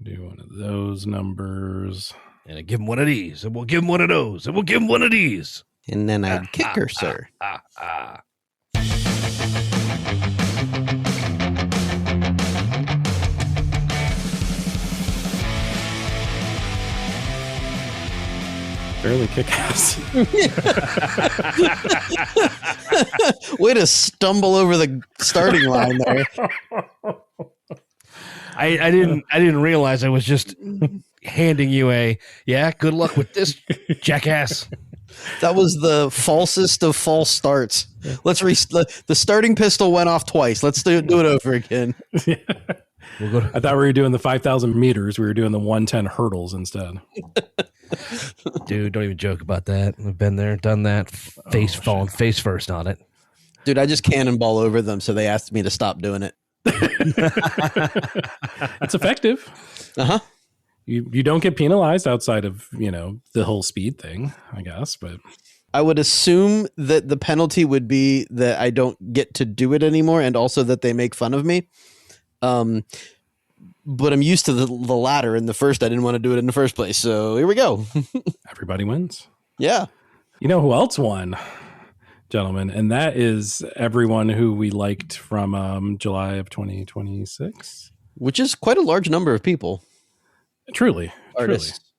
Do one of those numbers. And I give him one of these, and we'll give him one of those, and we'll give him one of these. And then I'd kick her, sir. Fairly kick-ass. Way to stumble over the starting line there. I didn't realize I was just handing you good luck with this, jackass. That was the falsest of false starts. The starting pistol went off twice. Let's do it over again. We'll go I thought we were doing the 5,000 meters. We were doing the 110 hurdles instead. Dude, don't even joke about that. I've been there, done that. Falling face first on it. Dude, I just cannonball over them, so they asked me to stop doing it. It's effective. Uh-huh. You don't get penalized outside of, the whole speed thing, I guess, but I would assume that the penalty would be that I don't get to do it anymore, and also that they make fun of me. But I'm used to the latter. In the first, I didn't want to do it in the first place. So here we go. Everybody wins. Yeah. You know who else won, gentlemen? And that is everyone who we liked from July of 2026. Which is quite a large number of people. Truly. Artists. Truly.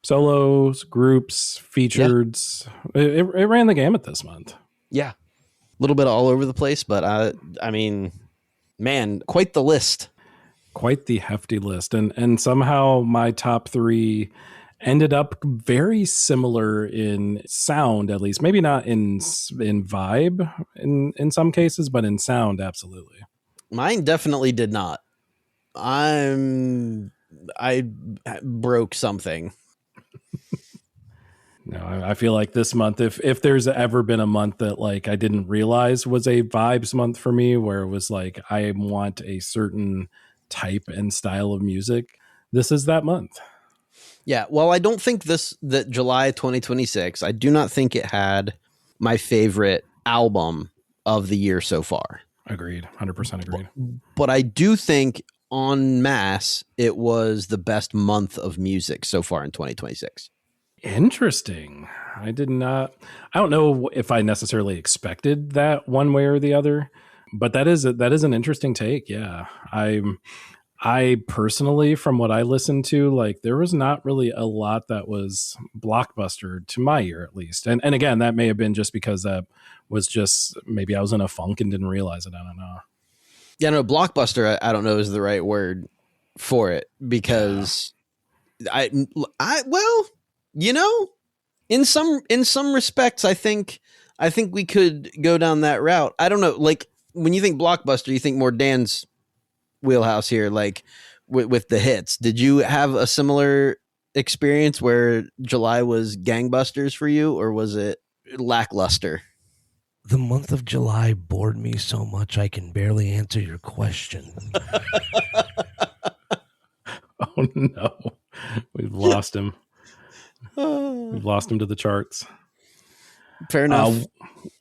Solos, groups, features. Yeah. It ran the gamut this month. Yeah. A little bit all over the place, but I mean, man, quite the list. Quite the hefty list. And somehow my top three ended up very similar in sound, at least. Maybe not in vibe in some cases, but in sound, absolutely. Mine definitely did not. I broke something. No, I feel like this month, if there's ever been a month that like I didn't realize was a vibes month for me, where it was like I want a certain type and style of music, this is that month. Yeah, well, I don't think that July 2026, I do not think it had my favorite album of the year so far. Agreed. 100% agreed. But I do think en masse, it was the best month of music so far in 2026. Interesting. I don't know if I necessarily expected that one way or the other, but that is an interesting take. Yeah. I personally, from what I listened to, like there was not really a lot that was blockbuster to my ear, at least. And again, that may have been just because that was just, maybe I was in a funk and didn't realize it. I don't know. Yeah, no, blockbuster, I don't know is the right word for it, because well, in some respects, I think we could go down that route. I don't know. Like when you think blockbuster, you think more Dan's wheelhouse here, like with the hits. Did you have a similar experience where July was gangbusters for you, or was it lackluster? The month of July bored me so much I can barely answer your question. Oh no, we've lost him. We've lost him to the charts. Fair enough.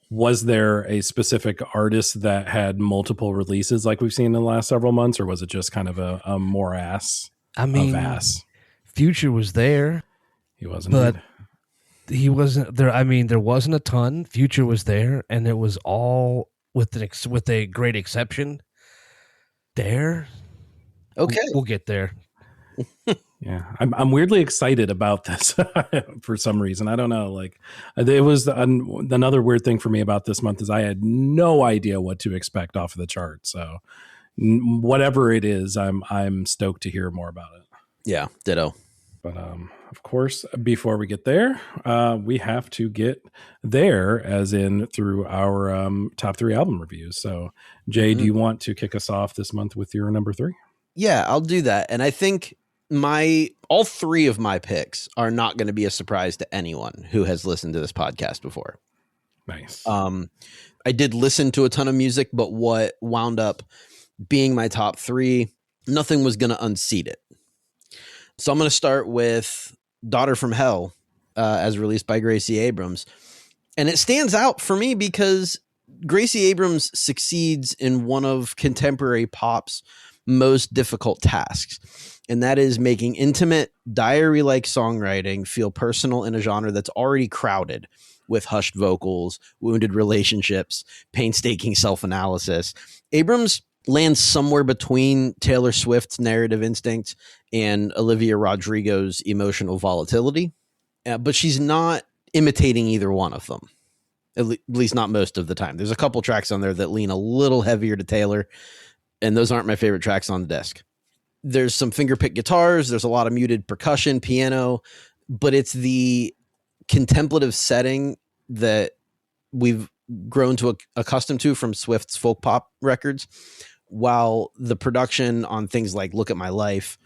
Was there a specific artist that had multiple releases like we've seen in the last several months, or was it just kind of a morass? I mean, Future was there. He wasn't, but he wasn't there. I mean, there wasn't a ton. Future was there, and it was all with a great exception. There, okay, we'll get there. Yeah, I'm weirdly excited about this for some reason. I don't know. Like, it was another weird thing for me about this month is I had no idea what to expect off of the chart. So, whatever it is, I'm stoked to hear more about it. Yeah, ditto. But of course, before we get there, we have to get there, as in through our top three album reviews. So, Jay, do you want to kick us off this month with your number three? Yeah, I'll do that. And I think all three of my picks are not going to be a surprise to anyone who has listened to this podcast before. Nice. I did listen to a ton of music, but what wound up being my top three, nothing was going to unseat it. So I'm going to start with Daughter from Hell, as released by Gracie Abrams. And it stands out for me because Gracie Abrams succeeds in one of contemporary pop's most difficult tasks. And that is making intimate, diary-like songwriting feel personal in a genre that's already crowded with hushed vocals, wounded relationships, painstaking self-analysis. Abrams lands somewhere between Taylor Swift's narrative instinct and Olivia Rodrigo's emotional volatility, but she's not imitating either one of them, at least not most of the time. There's a couple tracks on there that lean a little heavier to Taylor, and those aren't my favorite tracks on the disc. There's some fingerpick guitars, there's a lot of muted percussion, piano, but it's the contemplative setting that we've grown to accustomed to from Swift's folk pop records, while the production on things like Look at My Life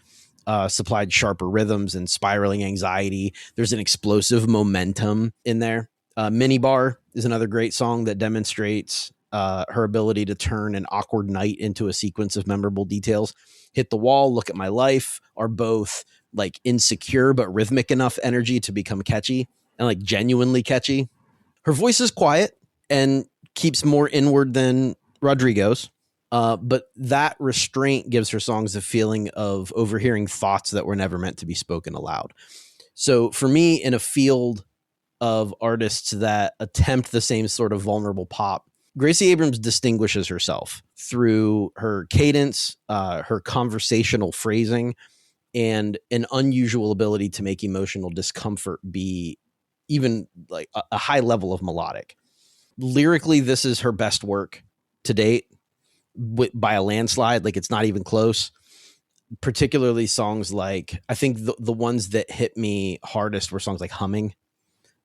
supplied sharper rhythms and spiraling anxiety. There's an explosive momentum in there. Minibar is another great song that demonstrates her ability to turn an awkward night into a sequence of memorable details. Hit the Wall, Look at My Life are both like insecure but rhythmic enough energy to become catchy and like genuinely catchy. Her voice is quiet and keeps more inward than Rodrigo's, but that restraint gives her songs a feeling of overhearing thoughts that were never meant to be spoken aloud. So for me, in a field of artists that attempt the same sort of vulnerable pop, Gracie Abrams distinguishes herself through her cadence, her conversational phrasing, and an unusual ability to make emotional discomfort be even like a high level of melodic. Lyrically, this is her best work to date by a landslide. Like, it's not even close. Particularly songs like, I think the ones that hit me hardest were songs like Humming,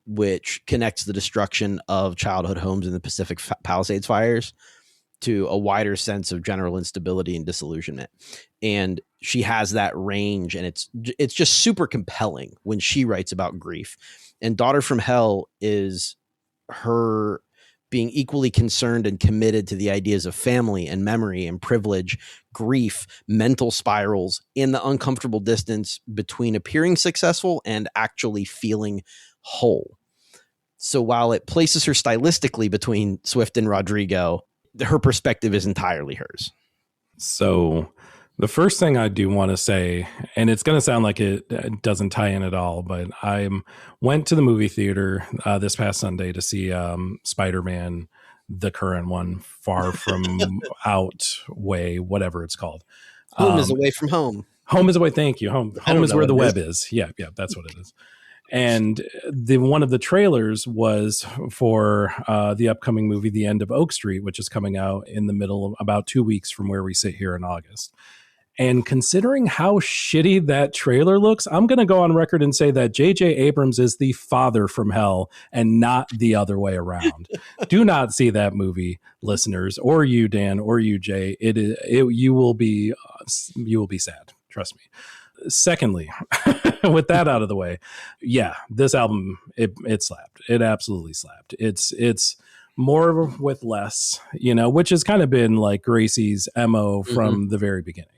which connects the destruction of childhood homes in the Pacific Palisades fires to a wider sense of general instability and disillusionment. And she has that range, and it's just super compelling when she writes about grief. And Daughter from Hell is her being equally concerned and committed to the ideas of family and memory and privilege, grief, mental spirals, and the uncomfortable distance between appearing successful and actually feeling whole. So while it places her stylistically between Swift and Rodrigo, her perspective is entirely hers. So the first thing I do want to say, and it's going to sound like it doesn't tie in at all, but I went to the movie theater this past Sunday to see Spider-Man, the current one, Far From Out Way, whatever it's called. Home is away from home. Home is away. Thank you. Home is where the web is. Yeah, that's what it is. And one of the trailers was for the upcoming movie, The End of Oak Street, which is coming out in the middle of about 2 weeks from where we sit here in August. And considering how shitty that trailer looks, I'm going to go on record and say that J.J. Abrams is the father from hell and not the other way around. Do not see that movie, listeners, or you, Dan, or you, Jay. You will be sad. Trust me. Secondly, with that out of the way, yeah, this album, it slapped. It absolutely slapped. It's more with less, which has kind of been like Gracie's MO from the very beginning.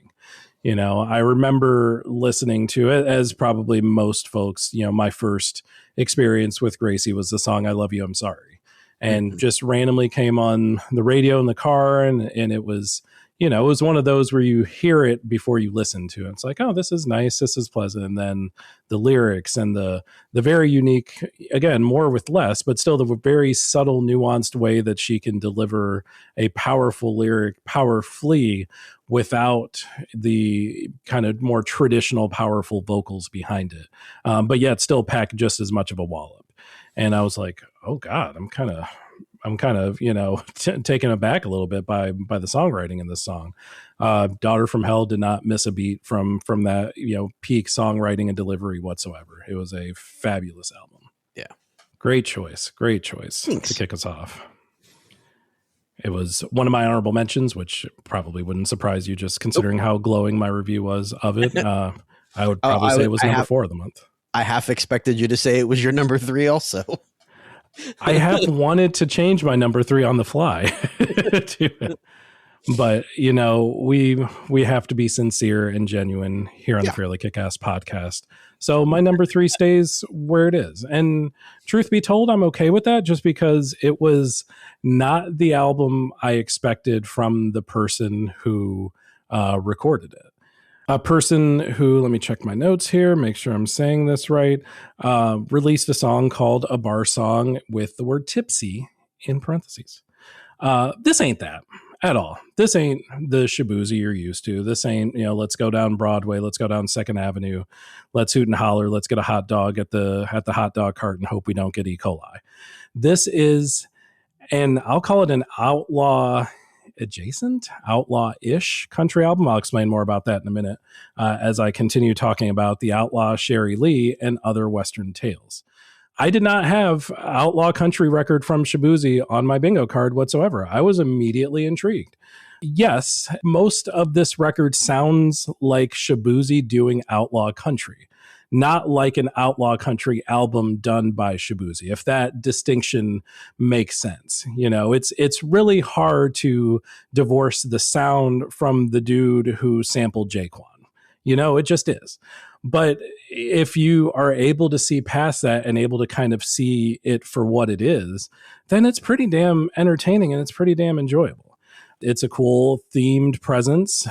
I remember listening to it, as probably most folks, my first experience with Gracie was the song I Love You, I'm Sorry. And just randomly came on the radio in the car, and it was, it was one of those where you hear it before you listen to it. It's like, oh, this is nice, this is pleasant. And then the lyrics and the very unique, again, more with less, but still the very subtle, nuanced way that she can deliver a powerful lyric powerfully without the kind of more traditional powerful vocals behind it. But yet still pack just as much of a wallop. And I was like, oh God, I'm kind of, taken aback a little bit by the songwriting in this song. Daughter from Hell did not miss a beat from that, peak songwriting and delivery whatsoever. It was a fabulous album. Yeah. Great choice. Thanks. To kick us off. It was one of my honorable mentions, which probably wouldn't surprise you just considering how glowing my review was of it. I would probably say it was number 4 of the month. I half expected you to say it was your number 3 also. I have wanted to change my number 3 on the fly to it. But, we have to be sincere and genuine here on the Fairly KickAss podcast. So my number 3 stays where it is. And truth be told, I'm okay with that just because it was not the album I expected from the person who recorded it. A person who, let me check my notes here, make sure I'm saying this right, released a song called A Bar Song with the word tipsy in parentheses. This ain't that at all. This ain't the Shaboozey you're used to. This ain't, let's go down Broadway, let's go down 2nd Avenue, let's hoot and holler, let's get a hot dog at the hot dog cart and hope we don't get E. coli. This is, and I'll call it an outlaw outlaw-ish country album. I'll explain more about that in a minute as I continue talking about the outlaw Sherry Lee and other Western tales. I did not have outlaw country record from Shaboozey on my bingo card whatsoever. I was immediately intrigued. Yes, most of this record sounds like Shaboozey doing outlaw country, not like an outlaw country album done by Shaboozey, if that distinction makes sense. It's really hard to divorce the sound from the dude who sampled Jaquan. It just is. But if you are able to see past that and able to kind of see it for what it is, then it's pretty damn entertaining and it's pretty damn enjoyable. It's a cool themed presence.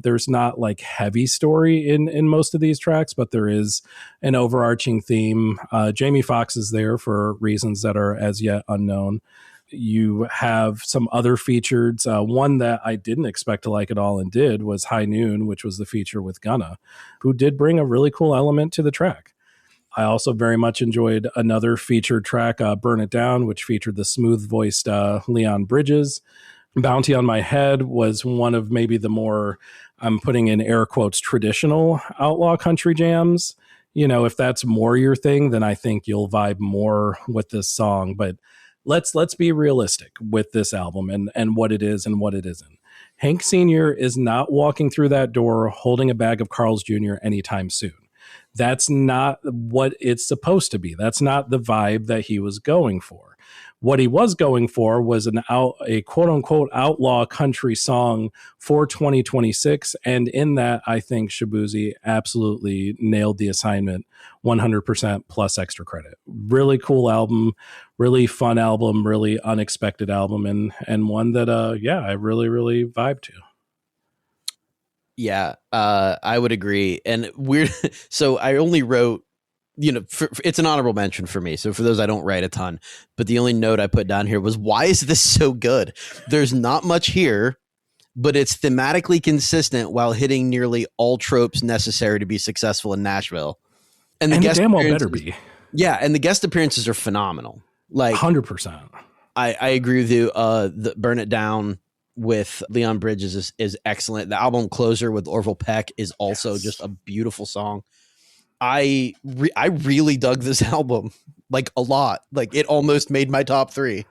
There's not like heavy story in most of these tracks, but there is an overarching theme. Jamie Foxx is there for reasons that are as yet unknown. You have some other featured. One that I didn't expect to like at all and did was High Noon, which was the feature with Gunna, who did bring a really cool element to the track. I also very much enjoyed another featured track, Burn It Down, which featured the smooth-voiced Leon Bridges. Bounty on My Head was one of maybe the more, I'm putting in air quotes, traditional outlaw country jams. If that's more your thing, then I think you'll vibe more with this song. But let's be realistic with this album and what it is and what it isn't. Hank Sr. is not walking through that door holding a bag of Carl's Jr. anytime soon. That's not what it's supposed to be. That's not the vibe that he was going for. What he was going for was a quote-unquote outlaw country song for 2026, and in that, I think Shaboozey absolutely nailed the assignment 100% plus extra credit. Really cool album, really fun album, really unexpected album, and one that, I really, really vibe to. Yeah, I would agree. And so I only wrote, it's an honorable mention for me. So for those, I don't write a ton, but the only note I put down here was, why is this so good? There's not much here, but it's thematically consistent while hitting nearly all tropes necessary to be successful in Nashville. And the guest damn well better be. Yeah, and the guest appearances are phenomenal. Like 100%. I agree with you. The Burn It Down with Leon Bridges is excellent. The album Closer with Orville Peck is also just a beautiful song. I really dug this album, like a lot. Like it almost made my top 3.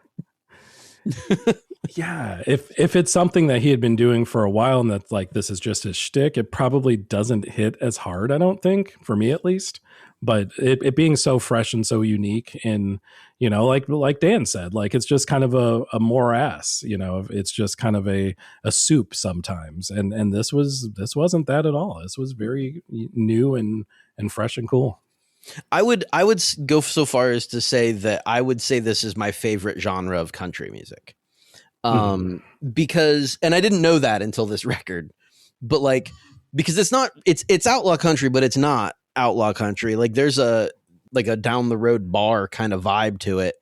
Yeah, if it's something that he had been doing for a while and that's like this is just his shtick, it probably doesn't hit as hard, I don't think, for me at least. But it being so fresh and so unique, and like Dan said, like it's just kind of a morass, it's just kind of a soup sometimes, and this wasn't that at all. This was very new and fresh and cool. I would go so far as to say that I would say this is my favorite genre of country music. Because, and I didn't know that until this record, but because it's outlaw country, but it's not outlaw country. Like there's a down the road bar kind of vibe to it,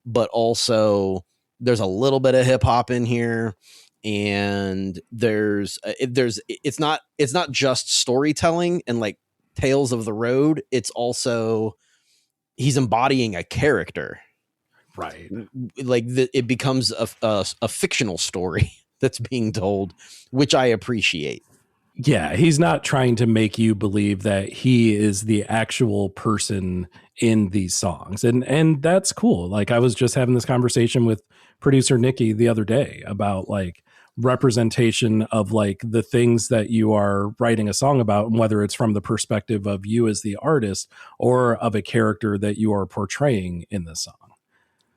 but also there's a little bit of hip hop in here, and it's not just storytelling and like tales of the road. It's also, he's embodying a character. Right. Like it becomes a fictional story that's being told, which I appreciate. Yeah, he's not trying to make you believe that he is the actual person in these songs. And that's cool. Like I was just having this conversation with producer Nikki the other day about like representation of like the things that you are writing a song about, and whether it's from the perspective of you as the artist or of a character that you are portraying in the song.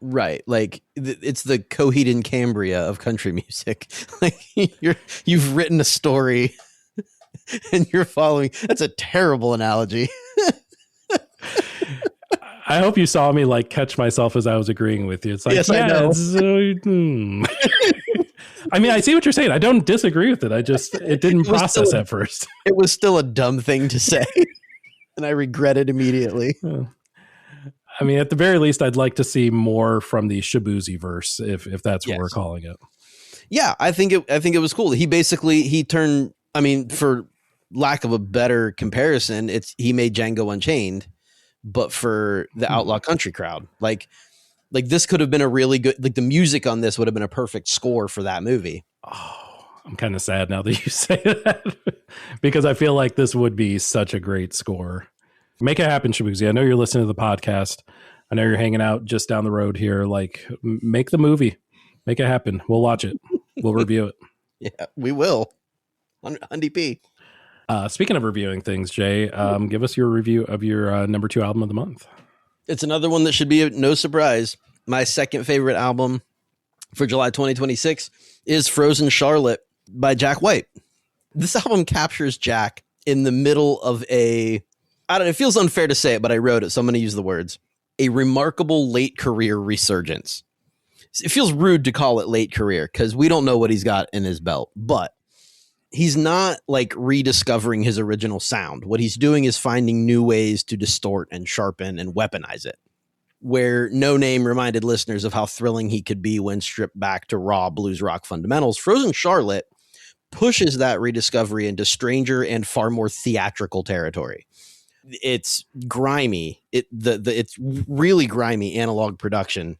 Right. Like it's the Coheed and Cambria of country music. Like you've written a story and you're following. That's a terrible analogy. I hope you saw me like catch myself as I was agreeing with you. It's like, yes, yeah, I know. I mean, I see what you're saying. I don't disagree with it. It didn't process at first. It was still a dumb thing to say, and I regret it immediately. I mean, at the very least, I'd like to see more from the Shabuzi verse, if that's what we're calling it. Yeah, I think it was cool. He turned. I mean, for lack of a better comparison, he made Django Unchained, but for the outlaw country crowd. Like this could have been a really good. Like the music on this would have been a perfect score for that movie. Oh, I'm kind of sad now that you say that because I feel like this would be such a great score. Make it happen, Shabuzi. I know you're listening to the podcast. I know you're hanging out just down the road here. Like, make the movie. Make it happen. We'll watch it. We'll review it. Yeah, we will. On P. Speaking of reviewing things, Jay, give us your review of your number 2 album of the month. It's another one that should be no surprise. My second favorite album for July 2026 is Frozen Charlotte by Jack White. This album captures Jack in the middle of it feels unfair to say it, but I wrote it, so I'm going to use the words. A remarkable late career resurgence. It feels rude to call it late career because we don't know what he's got in his belt, but he's not like rediscovering his original sound. What he's doing is finding new ways to distort and sharpen and weaponize it. Where No Name reminded listeners of how thrilling he could be when stripped back to raw blues rock fundamentals, Frozen Charlotte pushes that rediscovery into stranger and far more theatrical territory. It's grimy. It's really grimy analog production,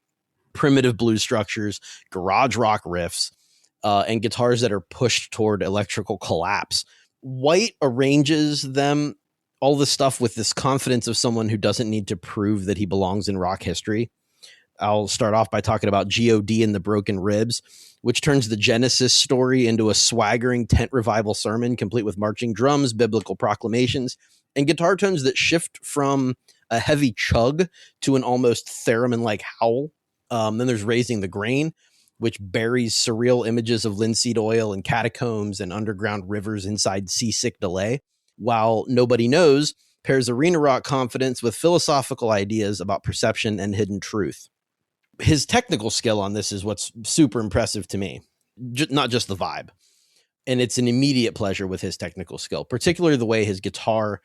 primitive blues structures, garage rock riffs, and guitars that are pushed toward electrical collapse. White arranges all this stuff with this confidence of someone who doesn't need to prove that he belongs in rock history. I'll start off by talking about G.O.D. and the Broken Ribs, which turns the Genesis story into a swaggering tent revival sermon, complete with marching drums, biblical proclamations, and guitar tones that shift from a heavy chug to an almost theremin-like howl. Then there's Raising the Grain, which buries surreal images of linseed oil and catacombs and underground rivers inside seasick delay, while Nobody Knows pairs arena rock confidence with philosophical ideas about perception and hidden truth. His technical skill on this is what's super impressive to me, not just the vibe. And it's an immediate pleasure with his technical skill, particularly the way his guitar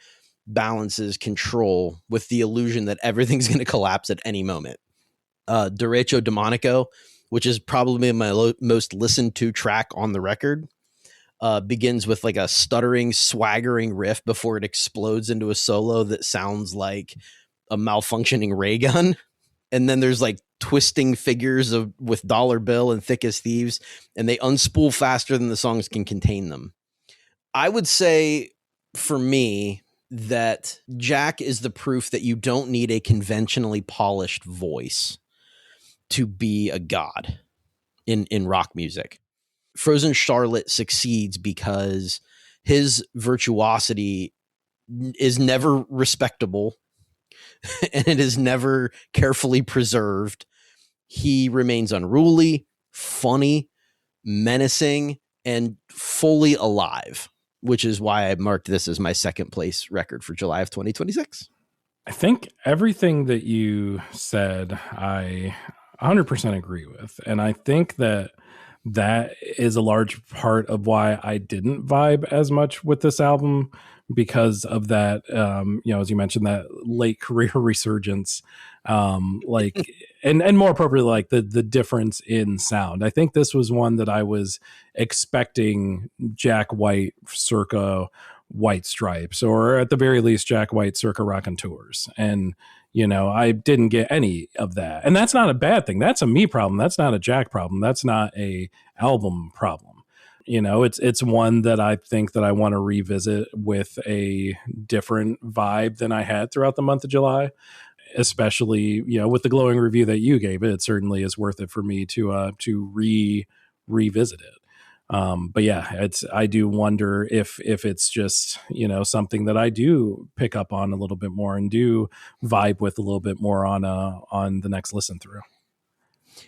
balances control with the illusion that everything's going to collapse at any moment. Derecho Demonico, which is probably my most listened to track on the record, begins with like a stuttering, swaggering riff before it explodes into a solo that sounds like a malfunctioning ray gun. And then there's like twisting figures with Dollar Bill and Thick as Thieves, and they unspool faster than the songs can contain them. I would say for me that Jack is the proof that you don't need a conventionally polished voice to be a god in rock music. Frozen Charlotte succeeds because his virtuosity is never respectable and it is never carefully preserved. He remains unruly, funny, menacing, and fully alive, which is why I marked this as my second place record for July of 2026. I think everything that you said, I 100% agree with. And I think that is a large part of why I didn't vibe as much with this album, because of that, as you mentioned, that late career resurgence, and more appropriately, like the difference in sound. I think this was one that I was expecting Jack White circa White Stripes, or at the very least Jack White circa Raconteurs. And, I didn't get any of that. And that's not a bad thing. That's a me problem. That's not a Jack problem. That's not a album problem. It's one that I think that I want to revisit with a different vibe than I had throughout the month of July, especially, with the glowing review that you gave it. It certainly is worth it for me to revisit it. But yeah, I do wonder if it's just, something that I do pick up on a little bit more and do vibe with a little bit more on the next listen through.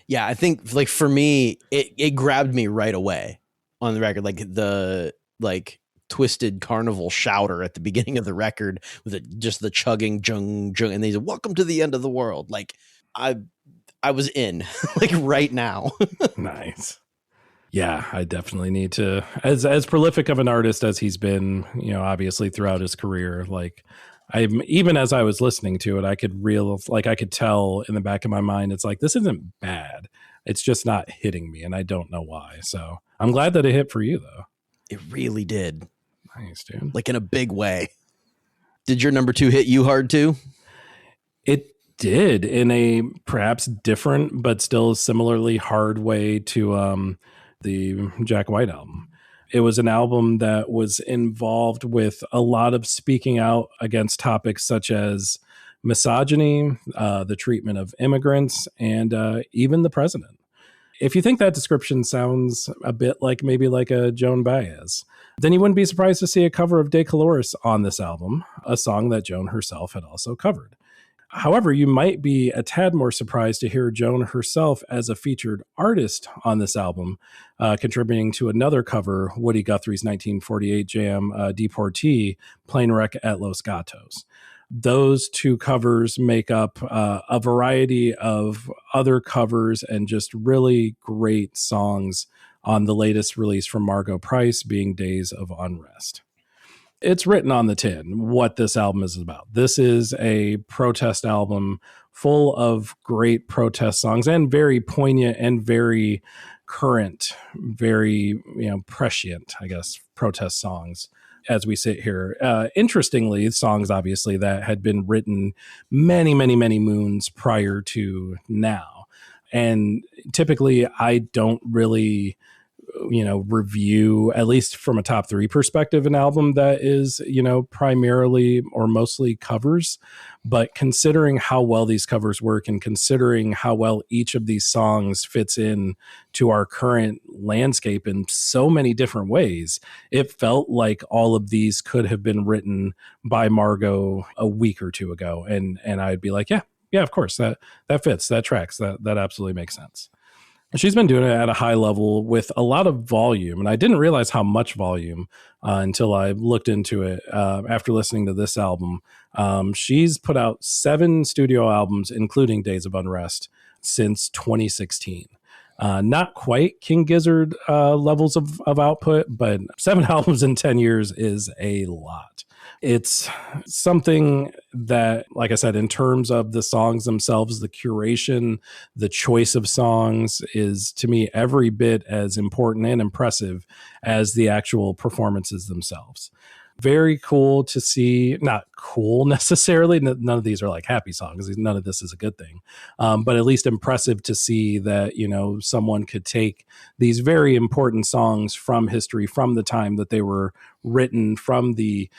Yeah, I think like for me, it grabbed me right away on the record, like the twisted carnival shouter at the beginning of the record with just the chugging jung jung, and they said, "Welcome to the end of the world." Like I was in like right now. Nice. Yeah, I definitely need to, as prolific of an artist as he's been, obviously throughout his career, like I'm, even as I was listening to it, I could tell in the back of my mind, it's like, this isn't bad. It's just not hitting me, and I don't know why. So I'm glad that it hit for you, though. It really did. Nice, dude. Like in a big way. Did your number 2 hit you hard too? It did, in a perhaps different but still similarly hard way to the Jack White album. It was an album that was involved with a lot of speaking out against topics such as misogyny, the treatment of immigrants, and even the president. If you think that description sounds a bit like maybe like a Joan Baez, then you wouldn't be surprised to see a cover of De Colores on this album, a song that Joan herself had also covered. However, you might be a tad more surprised to hear Joan herself as a featured artist on this album, contributing to another cover, Woody Guthrie's 1948 jam, Deportee, Plane Wreck at Los Gatos. Those two covers make up a variety of other covers and just really great songs on the latest release from Margot Price, being Days of Unrest. It's written on the tin what this album is about. This is a protest album full of great protest songs and very poignant and very current, very, prescient, I guess, protest songs as we sit here. Interestingly, songs obviously that had been written many, many, many moons prior to now. And typically I don't really review, at least from a top 3 perspective, an album that is, primarily or mostly covers. But considering how well these covers work and considering how well each of these songs fits in to our current landscape in so many different ways, it felt like all of these could have been written by Margot a week or two ago. And I'd be like, yeah, of course, that fits, that tracks, that absolutely makes sense. She's been doing it at a high level with a lot of volume, and I didn't realize how much volume until I looked into it after listening to this album. She's put out 7 studio albums, including Days of Unrest, since 2016. Not quite King Gizzard levels of output, but 7 albums in 10 years is a lot. It's something that, like I said, in terms of the songs themselves, the curation, the choice of songs is, to me, every bit as important and impressive as the actual performances themselves. Very cool to see. Not cool necessarily. None of these are like happy songs. None of this is a good thing. But at least impressive to see that, someone could take these very important songs from history, from the time that they were written, from the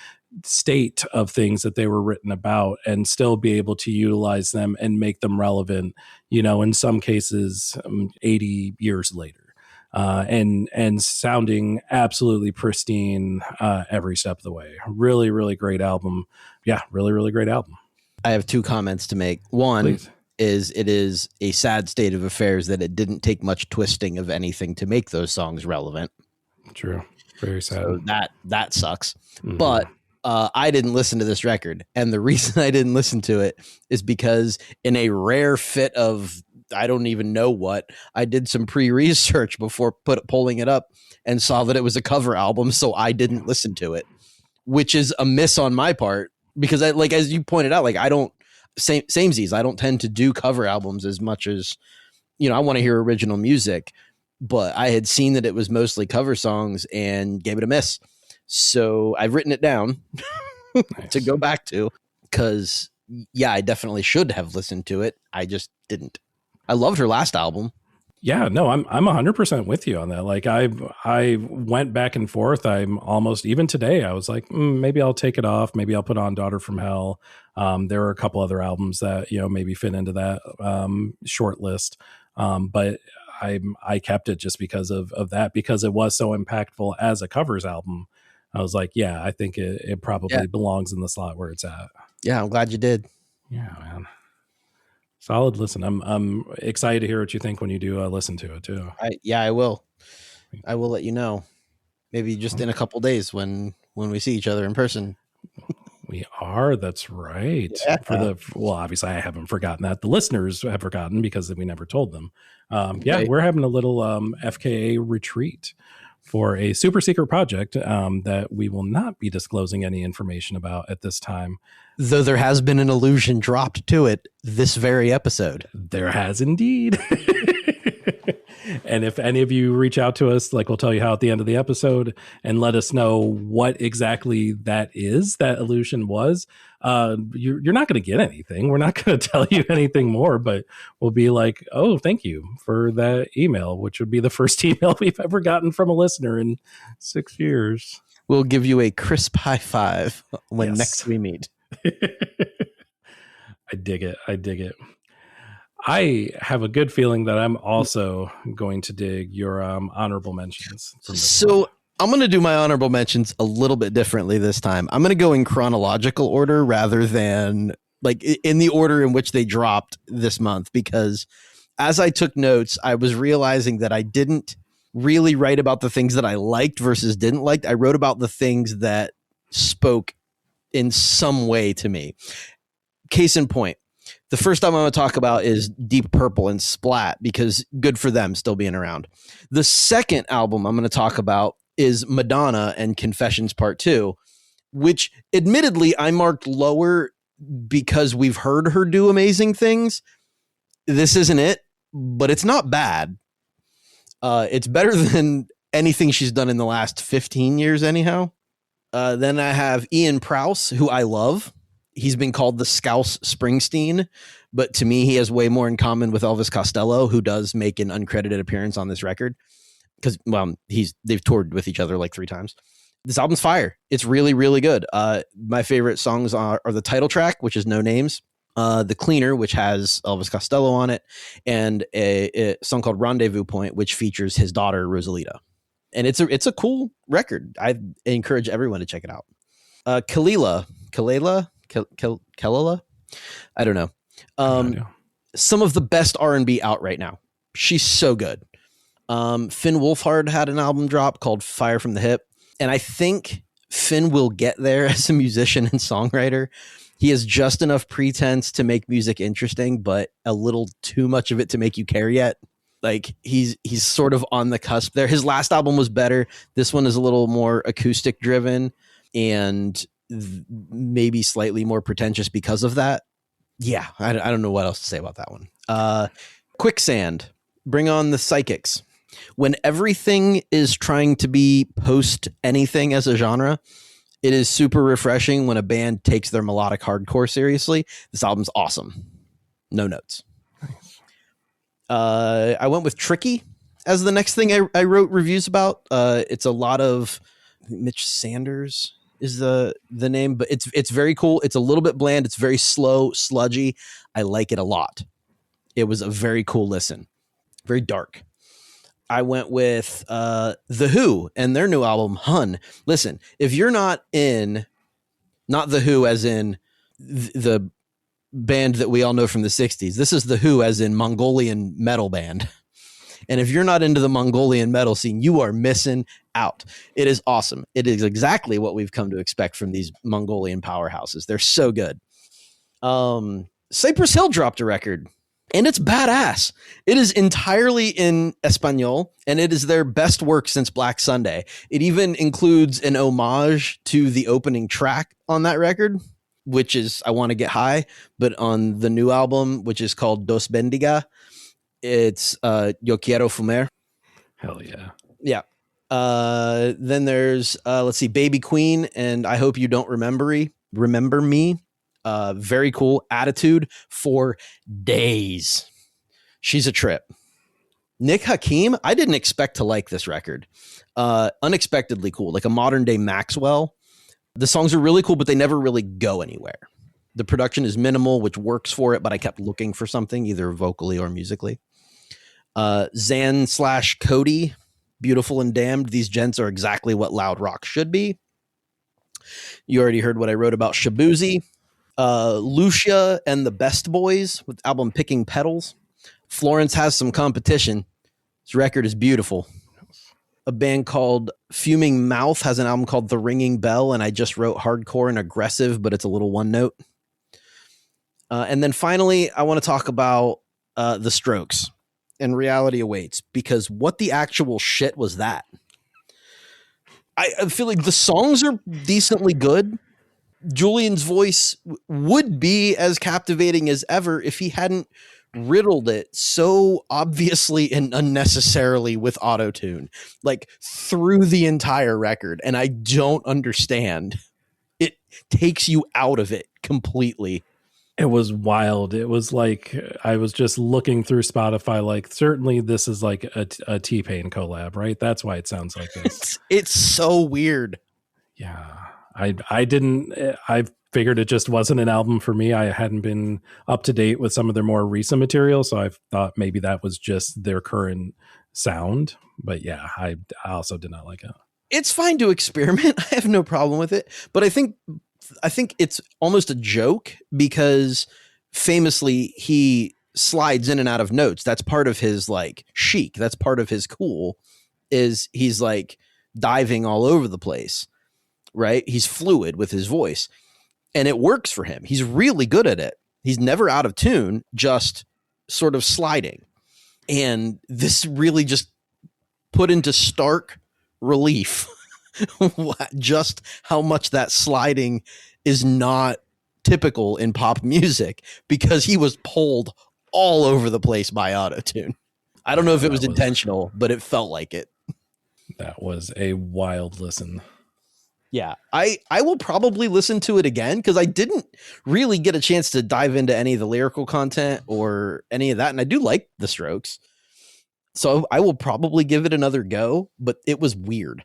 state of things that they were written about, and still be able to utilize them and make them relevant, in some cases 80 years later, and sounding absolutely pristine every step of the way. Really, really great album. Yeah, really, really great album. I have 2 comments to make. One, Please. is it is a sad state of affairs that it didn't take much twisting of anything to make those songs relevant. True. Very sad. So that sucks. Mm-hmm. But I didn't listen to this record. And the reason I didn't listen to it is because in a rare fit of, I don't even know what, I did some pre-research before pulling it up and saw that it was a cover album. So I didn't listen to it, which is a miss on my part because I, like, as you pointed out, like I don't, samesies, I don't tend to do cover albums as much as, I want to hear original music, but I had seen that it was mostly cover songs and gave it a miss. So I've written it down to go back to because, yeah, I definitely should have listened to it. I just didn't. I loved her last album. Yeah, no, I'm 100% with you on that. Like I went back and forth. I'm almost, even today, I was like, maybe I'll take it off. Maybe I'll put on Daughter from Hell. There are a couple other albums that, maybe fit into that short list. But I kept it just because of that, because it was so impactful as a covers album. I was like, yeah, I think it probably belongs in the slot where it's at. Yeah, I'm glad you did. Yeah, man. Solid listen. I'm excited to hear what you think when you do listen to it too. I will. I will let you know. Maybe just in a couple days when we see each other in person. We are. That's right. Yeah. Well, obviously, I haven't forgotten that. The listeners have forgotten because we never told them. Right. We're having a little FKA retreat for a super secret project that we will not be disclosing any information about at this time. Though there has been an allusion dropped to it this very episode. There has indeed. And if any of you reach out to us, like we'll tell you how at the end of the episode and let us know what exactly that is, that illusion was, you're not going to get anything. We're not going to tell you anything more, but we'll be like, oh, thank you for that email, which would be the first email we've ever gotten from a listener in 6 years. We'll give you a crisp high five when Yes. next we meet. I dig it. I have a good feeling that I'm also going to dig your honorable mentions. From this one. So I'm going to do my honorable mentions a little bit differently this time. I'm going to go in chronological order rather than like in the order in which they dropped this month, because as I took notes, I was realizing that I didn't really write about the things that I liked versus didn't like. I wrote about the things that spoke in some way to me. Case in point, the first album I'm going to talk about is Deep Purple and Splat, because good for them still being around. The second album I'm going to talk about is Madonna and Confessions Part 2, which admittedly I marked lower because we've heard her do amazing things. This isn't it, but it's not bad. It's better than anything she's done in the last 15 years anyhow. Then I have Ian Prowse, who I love. He's been called the Scouse Springsteen, but to me, he has way more in common with Elvis Costello, who does make an uncredited appearance on this record. Because, well, they've toured with each other like 3 times. This album's fire. It's really, really good. My favorite songs are the title track, which is No Names, The Cleaner, which has Elvis Costello on it, and a song called Rendezvous Point, which features his daughter, Rosalita. And it's a cool record. I encourage everyone to check it out. Kalila, I don't know. Some of the best R&B out right now. She's so good. Finn Wolfhard had an album drop called Fire from the Hip, and I think Finn will get there as a musician and songwriter. He has just enough pretense to make music interesting, but a little too much of it to make you care yet. Like he's sort of on the cusp there. His last album was better. This one is a little more acoustic driven and maybe slightly more pretentious because of that. Yeah, I don't know what else to say about that one. Quicksand, Bring On the Psychics. When everything is trying to be post anything as a genre, it is super refreshing when a band takes their melodic hardcore seriously. This album's awesome. No notes. Nice. I went with Tricky as the next thing I wrote reviews about. It's a lot of Mitch Sanders is the name, but it's very cool. It's a little bit bland. It's very slow, sludgy. I like it a lot. It was a very cool listen. Very dark. I went with The Who and their new album, Hun. Listen, if you're not The Who as in the band that we all know from the 60s, this is The Who as in Mongolian metal band. And if you're not into the Mongolian metal scene, you are missing out. It is awesome. It is exactly what we've come to expect from these Mongolian powerhouses. They're so good. Cypress Hill dropped a record. And it's badass. It is entirely in Espanol, and it is their best work since Black Sunday. It even includes an homage to the opening track on that record, which is I Want to Get High. But on the new album, which is called Dos Bendiga, it's Yo Quiero Fumar. Hell yeah. Yeah. Then there's, let's see, Baby Queen and I Hope You Don't Remember Me. Very cool. Attitude for days. She's a trip. Nick Hakim, I didn't expect to like this record. Unexpectedly cool, like a modern day Maxwell. The songs are really cool, but they never really go anywhere. The production is minimal, which works for it, but I kept looking for something either vocally or musically. Zan/Cody, Beautiful and Damned. These gents are exactly what loud rock should be. You already heard what I wrote about Shabuzi. Lucia and the Best Boys with album Picking Petals. Florence Has Some Competition. This record is beautiful. A band called Fuming Mouth has an album called The Ringing Bell, and I just wrote hardcore and aggressive, but it's a little one note. And then finally, I want to talk about The Strokes and Reality Awaits, because what the actual shit was that? I feel like the songs are decently good. Julian's voice would be as captivating as ever if he hadn't riddled it so obviously and unnecessarily with auto-tune, like through the entire record. And I don't understand. It takes you out of it completely. It was wild. It was like I was just looking through Spotify, like certainly this is like a T-Pain collab, right? That's why it sounds like this. It's so weird. Yeah. I figured it just wasn't an album for me. I hadn't been up to date with some of their more recent material, so I thought maybe that was just their current sound. But yeah, I also did not like it. It's fine to experiment. I have no problem with it, but I think it's almost a joke because famously he slides in and out of notes. That's part of his like chic. That's part of his cool, is he's like diving all over the place, right? He's fluid with his voice and it works for him. He's really good at it. He's never out of tune, just sort of sliding. And this really just put into stark relief just how much that sliding is not typical in pop music, because he was pulled all over the place by autotune. I don't know if it was intentional, but it felt like it. That was a wild listen. Yeah, I will probably listen to it again because I didn't really get a chance to dive into any of the lyrical content or any of that. And I do like The Strokes, so I will probably give it another go, but it was weird.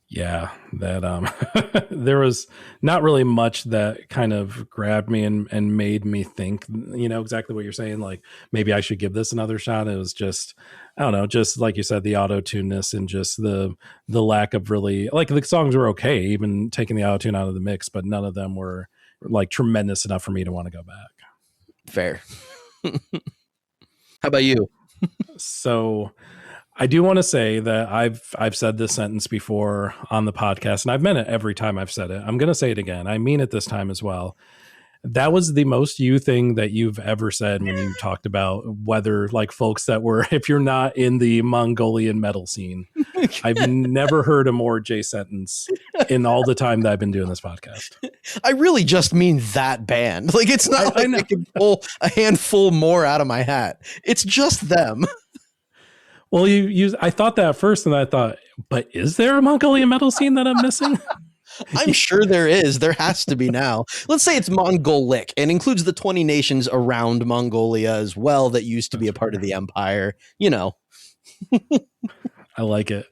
Yeah, that there was not really much that kind of grabbed me and made me think, exactly what you're saying. Like maybe I should give this another shot. It was just, I don't know, just like you said, the auto-tuneness and just the lack of really, like the songs were okay, even taking the auto-tune out of the mix, but none of them were like tremendous enough for me to want to go back. Fair. How about you? So I do want to say that I've said this sentence before on the podcast, and I've meant it every time I've said it. I'm going to say it again. I mean it this time as well. That was the most you thing that you've ever said when you talked about whether like folks that were, if you're not in the Mongolian metal scene. I've never heard a more J sentence in all the time that I've been doing this podcast. I really just mean that band. Like it's not like I can pull a handful more out of my hat. It's just them. Well, I thought that at first, and I thought, but is there a Mongolian metal scene that I'm missing? I'm sure there is. There has to be now. Let's say it's Mongolic and includes the 20 nations around Mongolia as well that used to be a part of the empire. I like it.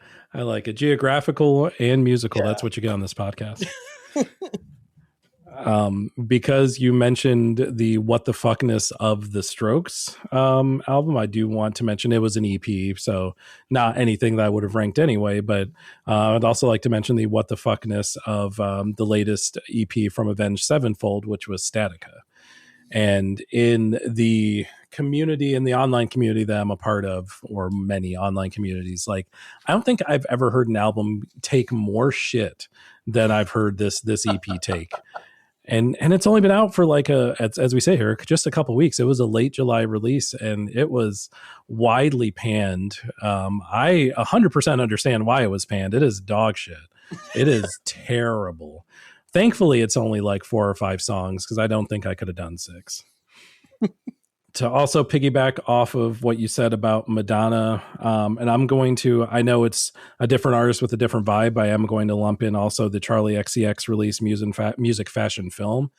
Geographical and musical. Yeah. That's what you get on this podcast. Because you mentioned the what the fuckness of the Strokes album, I do want to mention it was an EP, so not anything that I would have ranked anyway, but I'd also like to mention the what the fuckness of the latest EP from Avenged Sevenfold, which was Statica. And in the community, in the online community that I'm a part of, or many online communities, like I don't think I've ever heard an album take more shit than I've heard this EP take. And it's only been out for like as we say here, just a couple weeks. It was a late July release and it was widely panned. I 100% understand why it was panned. It is dog shit. It is terrible. Thankfully, it's only like 4 or 5 songs because I don't think I could have done 6. To also piggyback off of what you said about Madonna, and I know it's a different artist with a different vibe, but I am going to lump in also the Charlie XCX release Music Fashion Film.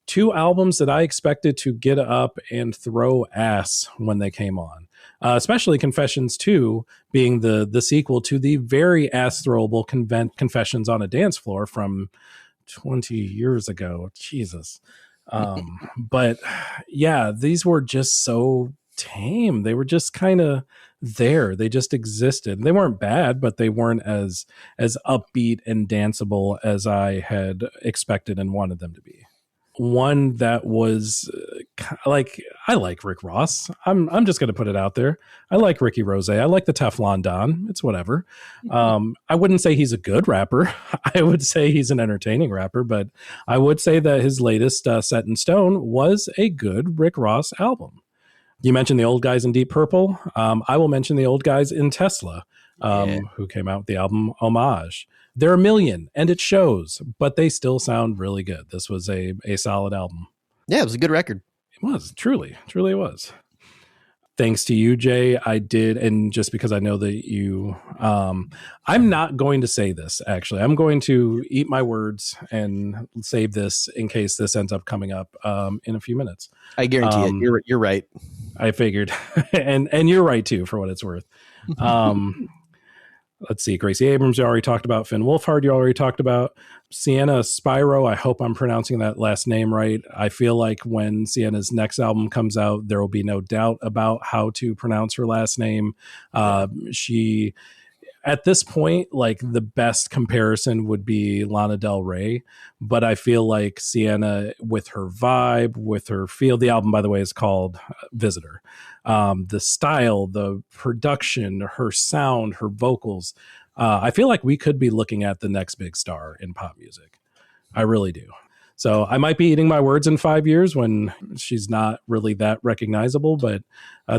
2 albums that I expected to get up and throw ass when they came on. Especially Confessions 2 being the sequel to the very ass-throwable Confessions on a Dance Floor from 20 years ago. Jesus. But yeah, these were just so tame. They were just kind of there. They just existed. They weren't bad, but they weren't as upbeat and danceable as I had expected and wanted them to be. one that was like, I like Rick Ross. I'm just going to put it out there. I like Ricky Rose. I like the Teflon Don. It's whatever. I wouldn't say he's a good rapper. I would say he's an entertaining rapper, but I would say that his latest Set in Stone was a good Rick Ross album. You mentioned the old guys in Deep Purple. I will mention the old guys in Tesla, who came out with the album Homage. They're a million, and it shows, but they still sound really good. This was a solid album. Yeah, it was a good record. It was, truly it was. Thanks to you, Jay, I did, and just because I know that you, I'm not going to say this, actually. I'm going to eat my words and save this in case this ends up coming up in a few minutes. I guarantee it. You're right. I figured. and you're right, too, for what it's worth. Let's see. Gracie Abrams, you already talked about. Finn Wolfhard, you already talked about. Sienna Spyro, I hope I'm pronouncing that last name right. I feel like when Sienna's next album comes out, there will be no doubt about how to pronounce her last name. She, at this point, like the best comparison would be Lana Del Rey, but I feel like Sienna, with her vibe, with her feel, the album, by the way, is called Visitor. The style, the production, her sound, her vocals, I feel like we could be looking at the next big star in pop music. I really do. So I might be eating my words in 5 years when she's not really that recognizable, but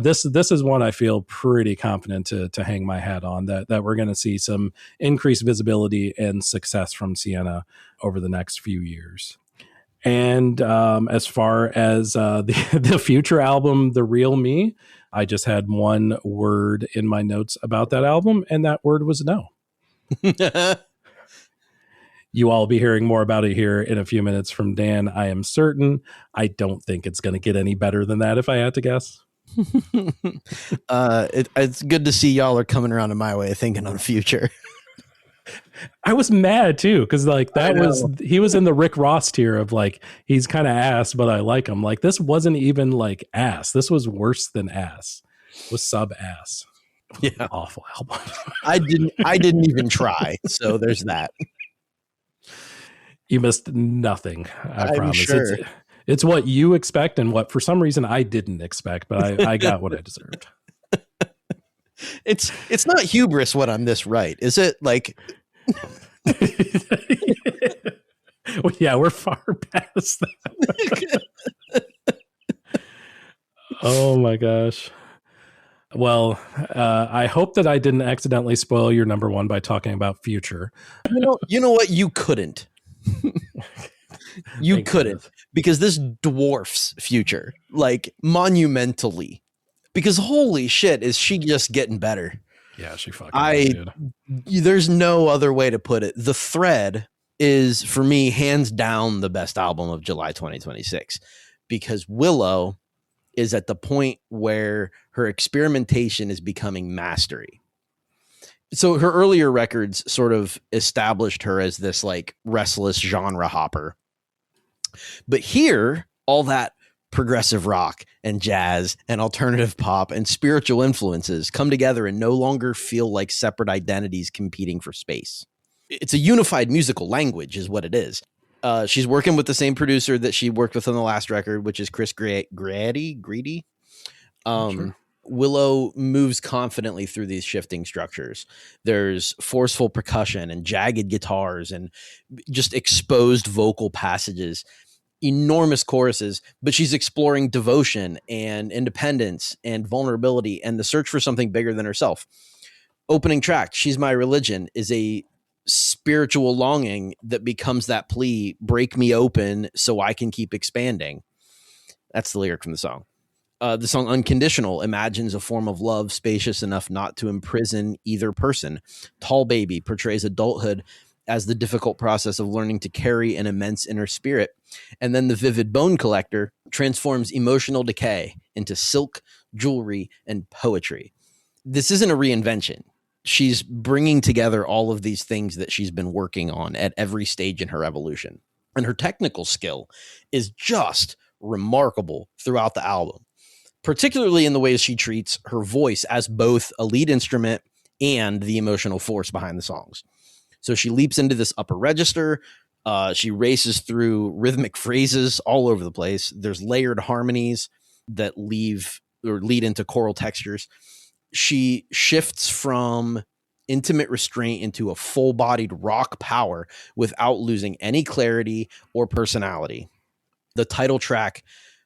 this is one I feel pretty confident to hang my hat on, that we're going to see some increased visibility and success from Sienna over the next few years. And as far as the future album, The Real Me, I just had one word in my notes about that album, and that word was no. You all will be hearing more about it here in a few minutes from Dan, I am certain. I don't think it's going to get any better than that, if I had to guess. It's good to see y'all are coming around to my way of thinking on Future. I was mad too, because like he was in the Rick Ross tier of like, he's kind of ass, but I like him. Like, this wasn't even like ass. This was worse than ass. It was sub ass. Yeah, awful album. I didn't even try. So there's that. You missed nothing. I promise. Sure. It's what you expect and what for some reason I didn't expect, but I got what I deserved. It's not hubris when I'm this right, is it? Like, well, yeah, we're far past that. Oh my gosh. Well, I hope that I didn't accidentally spoil your number one by talking about Future. You know what? You couldn't. You couldn't, because this dwarfs Future, like, monumentally. Because holy shit, is she just getting better? Yeah, she fucking dude. There's no other way to put it. The Thread is, for me, hands down the best album of July 2026, because Willow is at the point where her experimentation is becoming mastery. So her earlier records sort of established her as this like restless genre hopper. But here, all that progressive rock and jazz and alternative pop and spiritual influences come together and no longer feel like separate identities competing for space. It's a unified musical language is what it is. She's working with the same producer that she worked with on the last record, which is Chris Greedy. Sure. Willow moves confidently through these shifting structures. There's forceful percussion and jagged guitars and just exposed vocal passages, enormous choruses, but she's exploring devotion and independence and vulnerability and the search for something bigger than herself. Opening track, She's My Religion, is a spiritual longing that becomes that plea, break me open so I can keep expanding. That's the lyric from the song. The song Unconditional imagines a form of love spacious enough not to imprison either person. Tall Baby portrays adulthood as the difficult process of learning to carry an immense inner spirit. And then the Vivid Bone Collector transforms emotional decay into silk, jewelry, and poetry. This isn't a reinvention. She's bringing together all of these things that she's been working on at every stage in her evolution. And her technical skill is just remarkable throughout the album, particularly in the ways she treats her voice as both a lead instrument and the emotional force behind the songs. So she leaps into this upper register, She races through rhythmic phrases all over the place. There's layered harmonies that lead into choral textures. She shifts from intimate restraint into a full-bodied rock power without losing any clarity or personality. The title track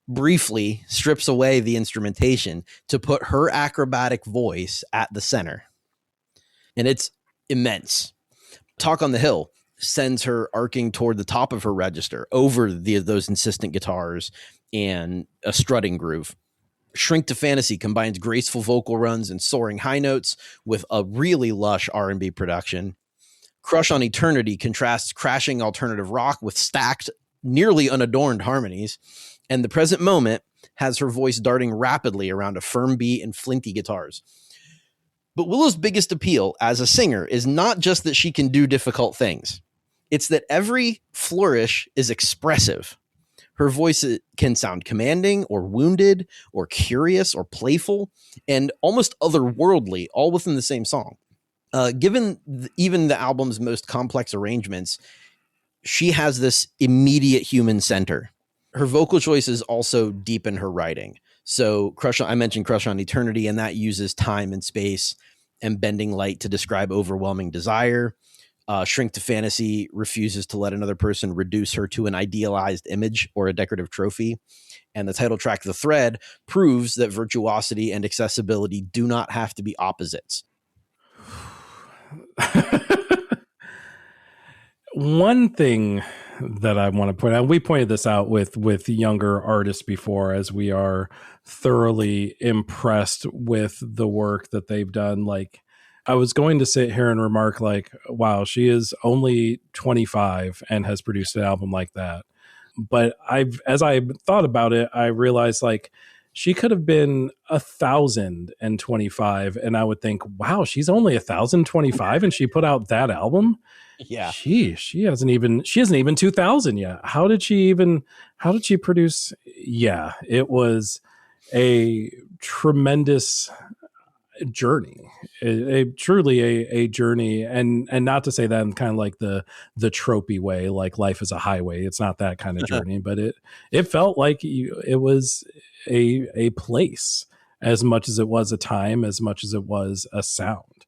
briefly strips away the instrumentation to put her acrobatic voice at the center. And it's immense. Talk on the Hill sends her arcing toward the top of her register over those insistent guitars and a strutting groove. Shrink to Fantasy combines graceful vocal runs and soaring high notes with a really lush R&B production. Crush on Eternity contrasts crashing alternative rock with stacked, nearly unadorned harmonies. And The Present Moment has her voice darting rapidly around a firm beat and flinty guitars. But Willow's biggest appeal as a singer is not just that she can do difficult things. It's that every flourish is expressive. Her voice can sound commanding or wounded or curious or playful and almost otherworldly, all within the same song. Given even the album's most complex arrangements, she has this immediate human center. Her vocal choices also deepen her writing. So I mentioned Crush on Eternity, and that uses time and space and bending light to describe overwhelming desire. Shrink to Fantasy refuses to let another person reduce her to an idealized image or a decorative trophy. And the title track, The Thread, proves that virtuosity and accessibility do not have to be opposites. One thing that I want to point out, we pointed this out with younger artists before, as we are thoroughly impressed with the work that they've done. Like, I was going to sit here and remark like, wow, she is only 25 and has produced an album like that. But as I thought about it, I realized like she could have been 1,025, and I would think, wow, she's only 1,025 and she put out that album. Yeah. She hasn't even 2,000 yet. How did she produce? Yeah, it was a tremendous journey, truly a journey, and not to say that in kind of like the tropey way, like life is a highway. It's not that kind of journey, but it felt like it was a place as much as it was a time, as much as it was a sound,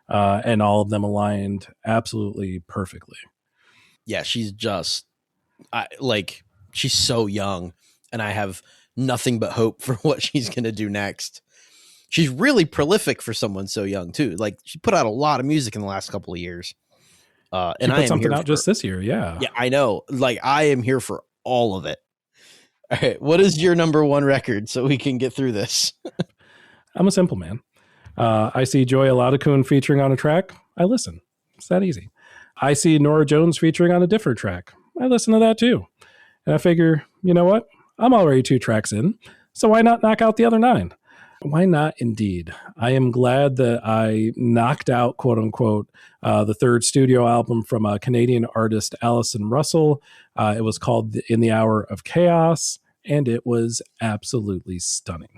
and all of them aligned absolutely perfectly. Yeah, she's just she's so young, and I have nothing but hope for what she's gonna do next. She's really prolific for someone so young too. Like, she put out a lot of music in the last couple of years. And I put something out just this year. Yeah. Yeah, I know. Like, I am here for all of it. All right. What is your number one record so we can get through this? I'm a simple man. I see Joy Aladakun featuring on a track. I listen. It's that easy. I see Norah Jones featuring on a different track. I listen to that too. And I figure, you know what? I'm already 2 tracks in. So why not knock out the other 9? Why not, indeed? I am glad that I knocked out, quote unquote, the 3rd studio album from a Canadian artist, Alison Russell. It was called In the Hour of Chaos, and it was absolutely stunning.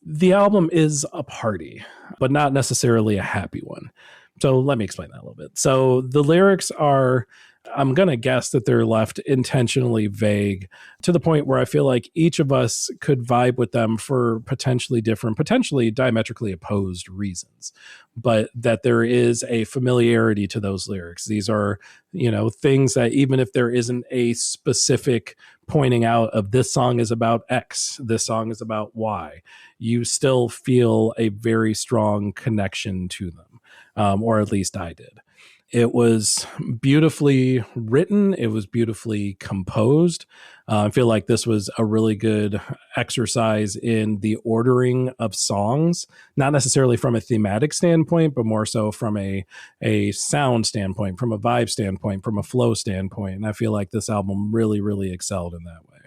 The album is a party, but not necessarily a happy one. So let me explain that a little bit. So the lyrics are, I'm going to guess that they're left intentionally vague to the point where I feel like each of us could vibe with them for potentially different, potentially diametrically opposed reasons, but that there is a familiarity to those lyrics. These are, things that even if there isn't a specific pointing out of this song is about X, this song is about Y, you still feel a very strong connection to them, or at least I did. It was beautifully written. It was beautifully composed. I feel like this was a really good exercise in the ordering of songs, not necessarily from a thematic standpoint, but more so from a sound standpoint, from a vibe standpoint, from a flow standpoint. And I feel like this album really, really excelled in that way.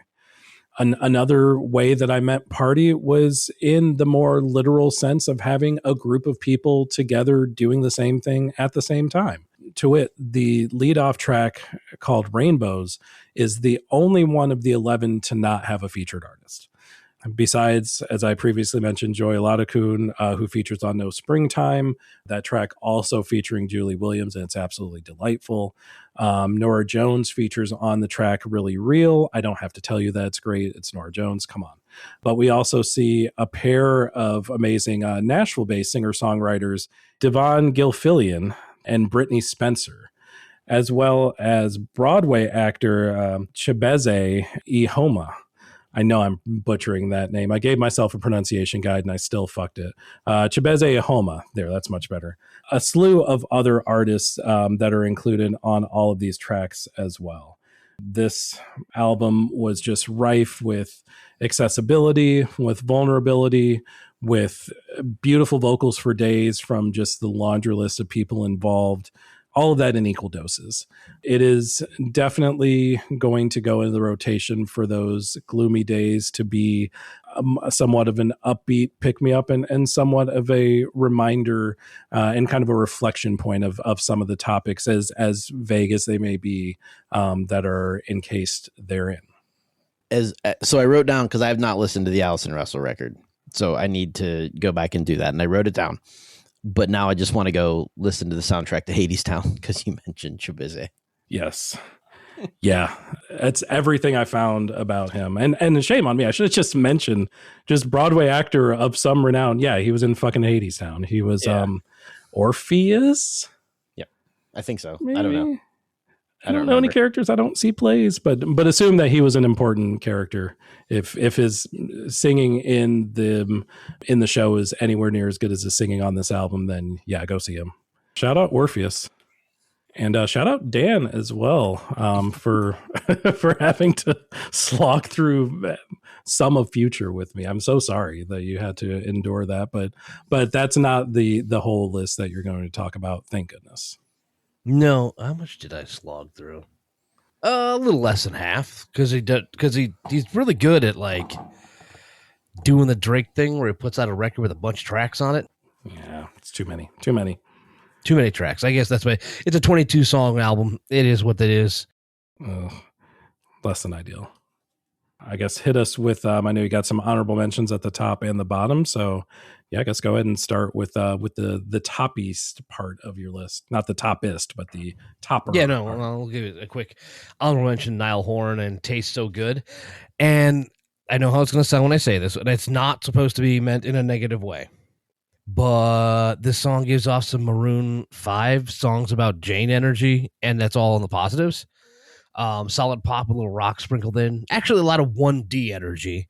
Another way that I meant party was in the more literal sense of having a group of people together doing the same thing at the same time. To wit, the lead-off track called Rainbows is the only one of the 11 to not have a featured artist. Besides, as I previously mentioned, Joy Ladakun, who features on No Springtime. That track also featuring Julie Williams, and it's absolutely delightful. Nora Jones features on the track Really Real. I don't have to tell you that it's great. It's Nora Jones. Come on. But we also see a pair of amazing Nashville-based singer-songwriters, Devon Gilfillian and Brittany Spencer, as well as Broadway actor Chibeze Ihoma. I know I'm butchering that name. I gave myself a pronunciation guide and I still fucked it. Chibeze Ihoma. There, that's much better. A slew of other artists that are included on all of these tracks as well. This album was just rife with accessibility, with vulnerability, with beautiful vocals for days from just the laundry list of people involved. All of that in equal doses. It is definitely going to go into the rotation for those gloomy days to be somewhat of an upbeat pick-me-up and somewhat of a reminder and kind of a reflection point of some of the topics as vague as they may be that are encased therein. So I wrote down, because I have not listened to the Allison Russell record, so I need to go back and do that, and I wrote it down. But now I just want to go listen to the soundtrack to Hadestown because you mentioned Chibeze. Yes. Yeah. It's everything I found about him. And shame on me. I should have just mentioned just Broadway actor of some renown. Yeah, he was in fucking Hadestown. He was Orpheus. Yep. I think so. Maybe? I don't know. I don't know any characters. I don't see plays, but assume that he was an important character. If his singing in the show is anywhere near as good as his singing on this album, then yeah, go see him. Shout out Orpheus, and shout out Dan as well for for having to slog through some of Future with me. I'm so sorry that you had to endure that, but that's not the whole list that you're going to talk about. Thank goodness. No, how much did I slog through? A little less than half, because he's really good at like doing the Drake thing where he puts out a record with a bunch of tracks on it. Yeah, it's too many tracks. I guess that's why it's a 22 song album. It is what it is. Less than ideal. I guess hit us with. I know you got some honorable mentions at the top and the bottom, so. Yeah, I guess go ahead and start with the toppiest part of your list. Not the toppest, but the topper. Yeah, no, I'll give it a quick honorable mention. Niall Horan and Taste So Good. And I know how it's going to sound when I say this, and it's not supposed to be meant in a negative way. But this song gives off some Maroon 5 songs about Jane energy, and that's all in the positives. Solid pop, a little rock sprinkled in. Actually, a lot of 1D energy.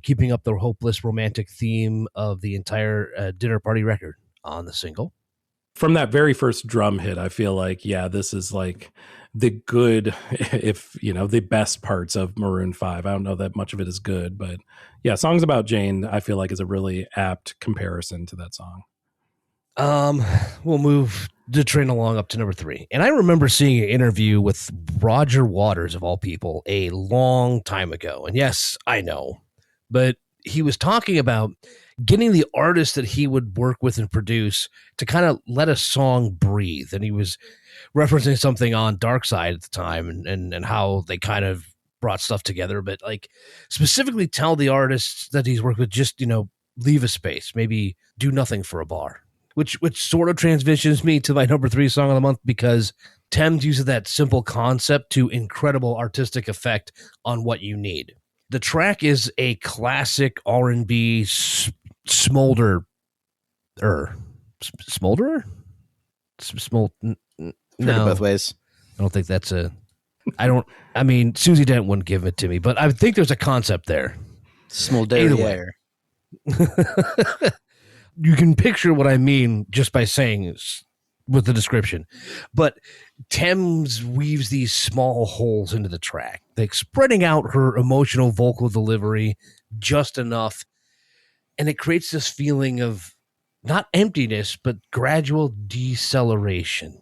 Keeping up the hopeless romantic theme of the entire Dinner Party record on the single. From that very first drum hit, I feel like, yeah, this is like the good, if you know, the best parts of Maroon 5. I don't know that much of it is good, but yeah, Songs About Jane, I feel like is a really apt comparison to that song. We'll move the train along up to number 3. And I remember seeing an interview with Roger Waters, of all people, a long time ago. And yes, I know. But he was talking about getting the artist that he would work with and produce to kind of let a song breathe. And he was referencing something on Dark Side at the time and how they kind of brought stuff together. But like specifically tell the artists that he's worked with, just, you know, leave a space, maybe do nothing for a bar, which sort of transitions me to my number 3 song of the month, because Thames uses that simple concept to incredible artistic effect on what you need. The track is a classic R&B smolderer. Smolderer? No. Both ways. I don't think that's I mean, Susie Dent wouldn't give it to me, but I think there's a concept there. Smolderer. You can picture what I mean just by saying with the description. But Thames weaves these small holes into the track, like spreading out her emotional vocal delivery just enough. And it creates this feeling of not emptiness, but gradual deceleration,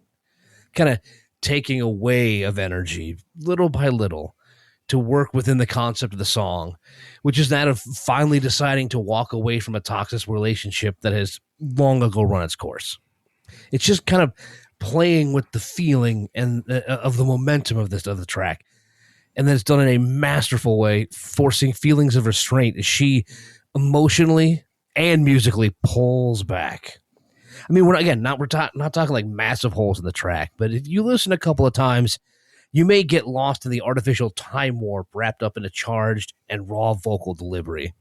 kind of taking away of energy little by little to work within the concept of the song, which is that of finally deciding to walk away from a toxic relationship that has long ago run its course. It's just kind of playing with the feeling and of the momentum of the track. And then it's done in a masterful way, forcing feelings of restraint as she emotionally and musically pulls back. I mean, we're not talking like massive holes in the track, but if you listen a couple of times, you may get lost in the artificial time warp wrapped up in a charged and raw vocal delivery.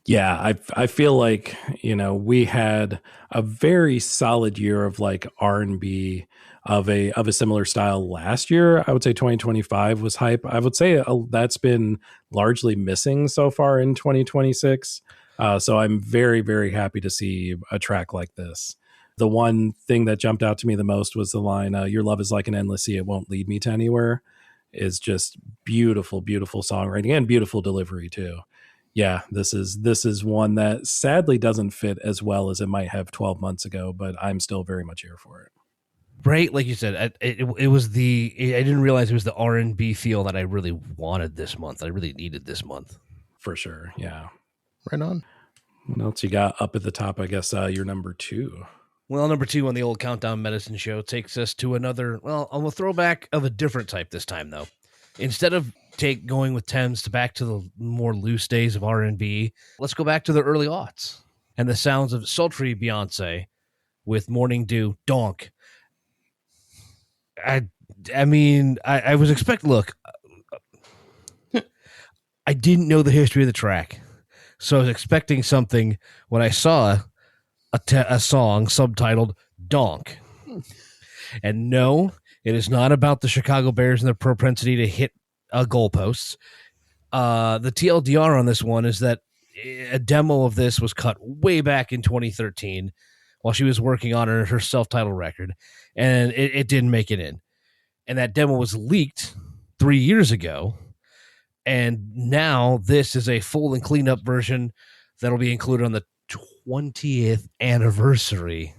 Yeah, I feel like, we had a very solid year of like R&B of a similar style last year. I would say 2025 was hype. I would say that's been largely missing so far in 2026. So I'm very, very happy to see a track like this. The one thing that jumped out to me the most was the line, "Your love is like an endless sea, it won't lead me to anywhere," is just beautiful, beautiful songwriting and beautiful delivery too. Yeah, this is one that sadly doesn't fit as well as it might have 12 months ago, but I'm still very much here for it. Right, like you said, it was I didn't realize it was the R&B feel that I really wanted this month. I really needed this month. For sure, yeah. Right on. What else you got up at the top? I guess your number 2. Well, number 2 on the old Countdown Medicine show takes us to another, a throwback of a different type this time, though. Instead of going with Thames to back to the more loose days of R&B, let's go back to the early aughts and the sounds of sultry Beyonce with Morning Dew, Donk. I was expecting, look, I didn't know the history of the track, so I was expecting something when I saw a song subtitled Donk. And no, it is not about the Chicago Bears and their propensity to hit goalposts. The TLDR on this one is that a demo of this was cut way back in 2013 while she was working on her self-titled record, and it didn't make it in. And that demo was leaked 3 years ago, and now this is a full and cleaned up version that'll be included on the 20th anniversary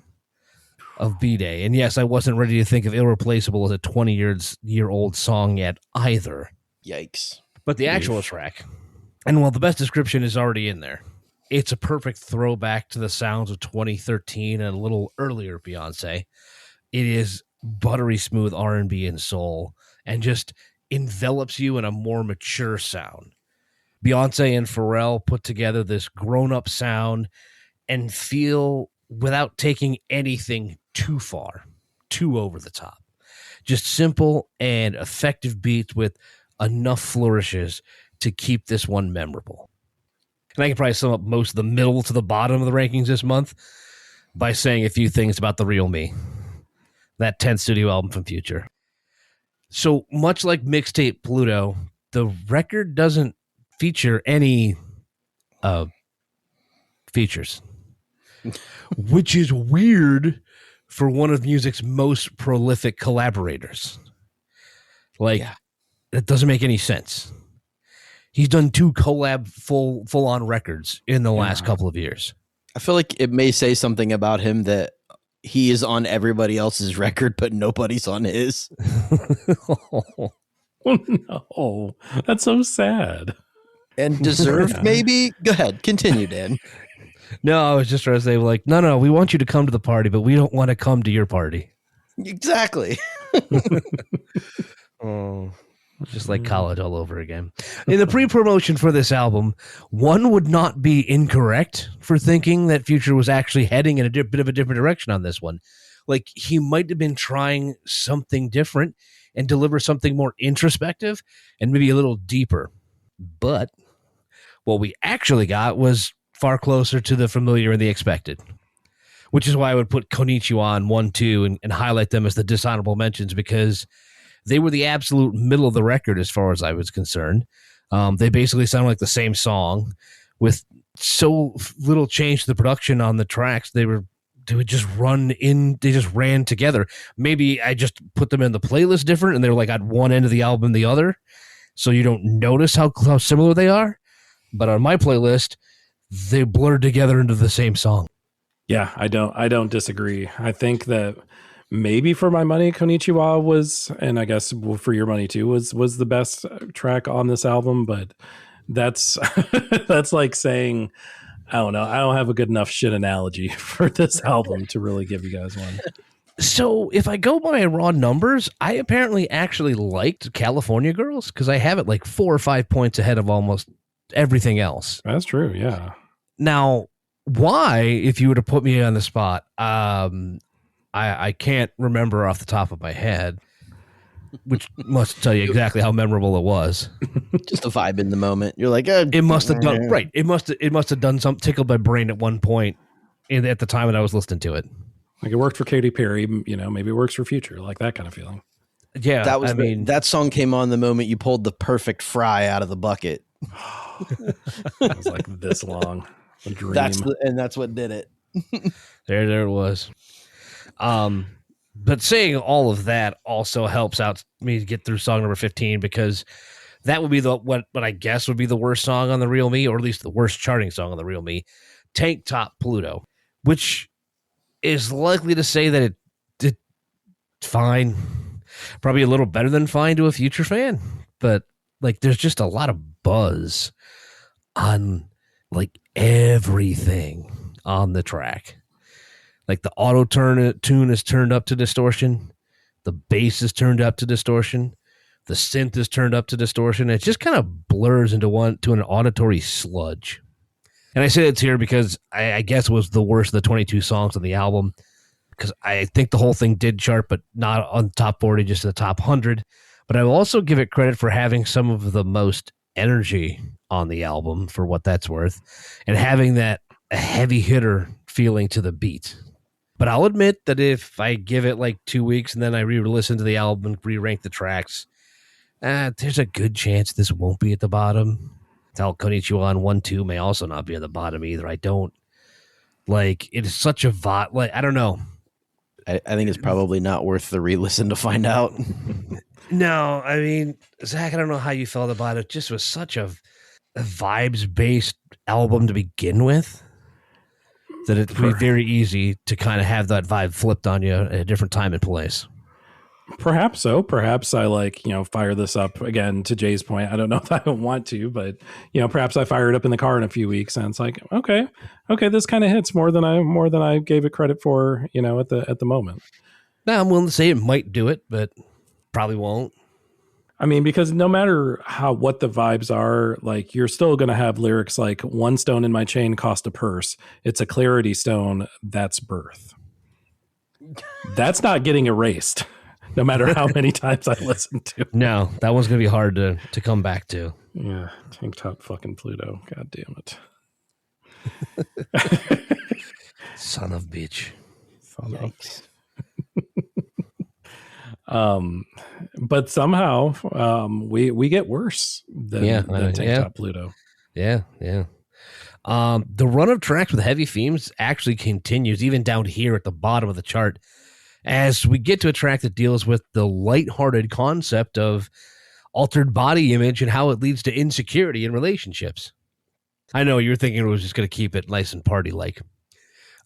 of B-Day. And yes, I wasn't ready to think of Irreplaceable as a 20-year-old song yet either. Yikes. But the actual track, and the best description is already in there. It's a perfect throwback to the sounds of 2013 and a little earlier Beyonce. It is buttery smooth R&B and soul and just envelops you in a more mature sound. Beyonce and Pharrell put together this grown-up sound and feel without taking anything too far, too over the top. Just simple and effective beats with enough flourishes to keep this one memorable. And I can probably sum up most of the middle to the bottom of the rankings this month by saying a few things about The Real Me, that 10th studio album from Future. So much like Mixtape Pluto, the record doesn't feature any features, which is weird for one of music's most prolific collaborators. That doesn't make any sense. He's done 2 collab full on records in the last couple of years. I feel like it may say something about him that he is on everybody else's record, but nobody's on his. Oh, no. That's so sad. And deserved, maybe? Go ahead. Continue, Dan. No, I was just trying to say, no, we want you to come to the party, but we don't want to come to your party. Exactly. Oh, just like college all over again. In the pre-promotion for this album, one would not be incorrect for thinking that Future was actually heading in a bit of a different direction on this one. Like, he might have been trying something different and deliver something more introspective and maybe a little deeper. But what we actually got was far closer to the familiar and the expected, which is why I would put Konnichiwa on 1, 2 and highlight them as the dishonorable mentions, because they were the absolute middle of the record as far as I was concerned. They basically sound like the same song with so little change to the production on the tracks. They would just they just ran together. Maybe I just put them in the playlist different and they were like at one end of the album, the other, so you don't notice how similar they are. But on my playlist, they blurred together into the same song. Yeah, I don't disagree. I think that maybe for my money, Konnichiwa was, and I guess for your money too, was the best track on this album. But that's that's like saying, I don't know, I don't have a good enough shit analogy for this album to really give you guys one. So if I go by raw numbers, I apparently actually liked California Girls because I have it like 4 or 5 points ahead of almost everything else. That's true. Yeah. Now, why, if you were to put me on the spot, I can't remember off the top of my head, which must tell you exactly how memorable it was. Just a vibe in the moment. You're like, it must have done right. It must have done something, tickled my brain at one point at the time that I was listening to it. Like it worked for Katy Perry, maybe it works for Future, like that kind of feeling. Yeah, that song came on the moment you pulled the perfect fry out of the bucket. It was like this long. A dream. That's what did it. There it was. But saying all of that also helps out me to get through song number 15 because that would be what I guess would be the worst song on the Real Me, or at least the worst charting song on the Real Me, Tank Top Pluto, which is likely to say that it fine, probably a little better than fine to a Future fan, but like there's just a lot of buzz on like everything on the track. Like the auto tune is turned up to distortion, the bass is turned up to distortion, the synth is turned up to distortion. It just kind of blurs into an auditory sludge. And I say it's here because I guess it was the worst of the 22 songs on the album, because I think the whole thing did chart, but not on the top 40, just in the top 100. But I will also give it credit for having some of the most energy on the album, for what that's worth, and having that heavy hitter feeling to the beat. But I'll admit that if I give it like 2 weeks and then I re-listen to the album and re-rank the tracks, there's a good chance this won't be at the bottom. Tell Konnichiwa on 1-2 may also not be at the bottom either. I don't like it is such a like I don't know. I think it's probably not worth the re-listen to find out. No, I mean, Zach, I don't know how you felt about it. It just was such a vibes-based album to begin with, that it'd be very easy to kind of have that vibe flipped on you at a different time and place. Perhaps so. Perhaps I fire this up again, to Jay's point. I don't know if I want to, but perhaps I fire it up in the car in a few weeks and it's like, okay, this kind of hits more than I gave it credit for, at the moment. Now I'm willing to say it might do it, but probably won't. I mean, because no matter what the vibes are, like you're still going to have lyrics like "one stone in my chain cost a purse. It's a clarity stone. That's birth." That's not getting erased, no matter how many times I listen to it. No, that one's going to be hard to come back to. Yeah, Tank Top fucking Pluto. God damn it. Son of bitch. Yikes. But somehow we get worse than Tank Top Pluto. Yeah. The run of tracks with heavy themes actually continues even down here at the bottom of the chart, as we get to a track that deals with the lighthearted concept of altered body image and how it leads to insecurity in relationships. I know you're thinking it was just going to keep it nice and party-like.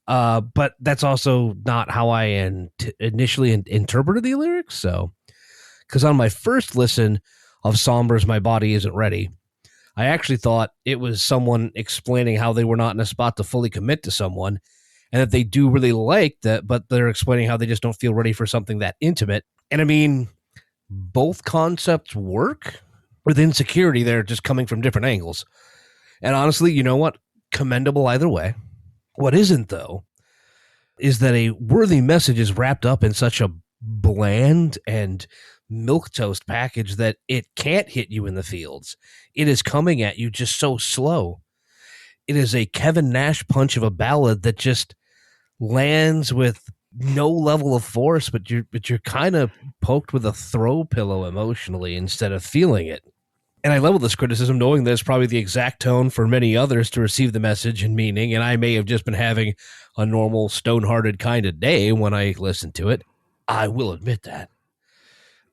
But that's also not how I initially interpreted the lyrics. So, because on my first listen of Somber's My Body Isn't Ready, I actually thought it was someone explaining how they were not in a spot to fully commit to someone, and that they do really like that, but they're explaining how they just don't feel ready for something that intimate. And I mean, both concepts work. With insecurity, they're just coming from different angles. And honestly, you know what? Commendable either way. What isn't, though, is that a worthy message is wrapped up in such a bland and milquetoast package that it can't hit you in the fields. It is coming at you just so slow. It is a Kevin Nash punch of a ballad that just lands with no level of force, but you're kind of poked with a throw pillow emotionally instead of feeling it. And I level this criticism knowing that it's probably the exact tone for many others to receive the message and meaning, and I may have just been having a normal stone-hearted kind of day when I listened to it. I will admit that.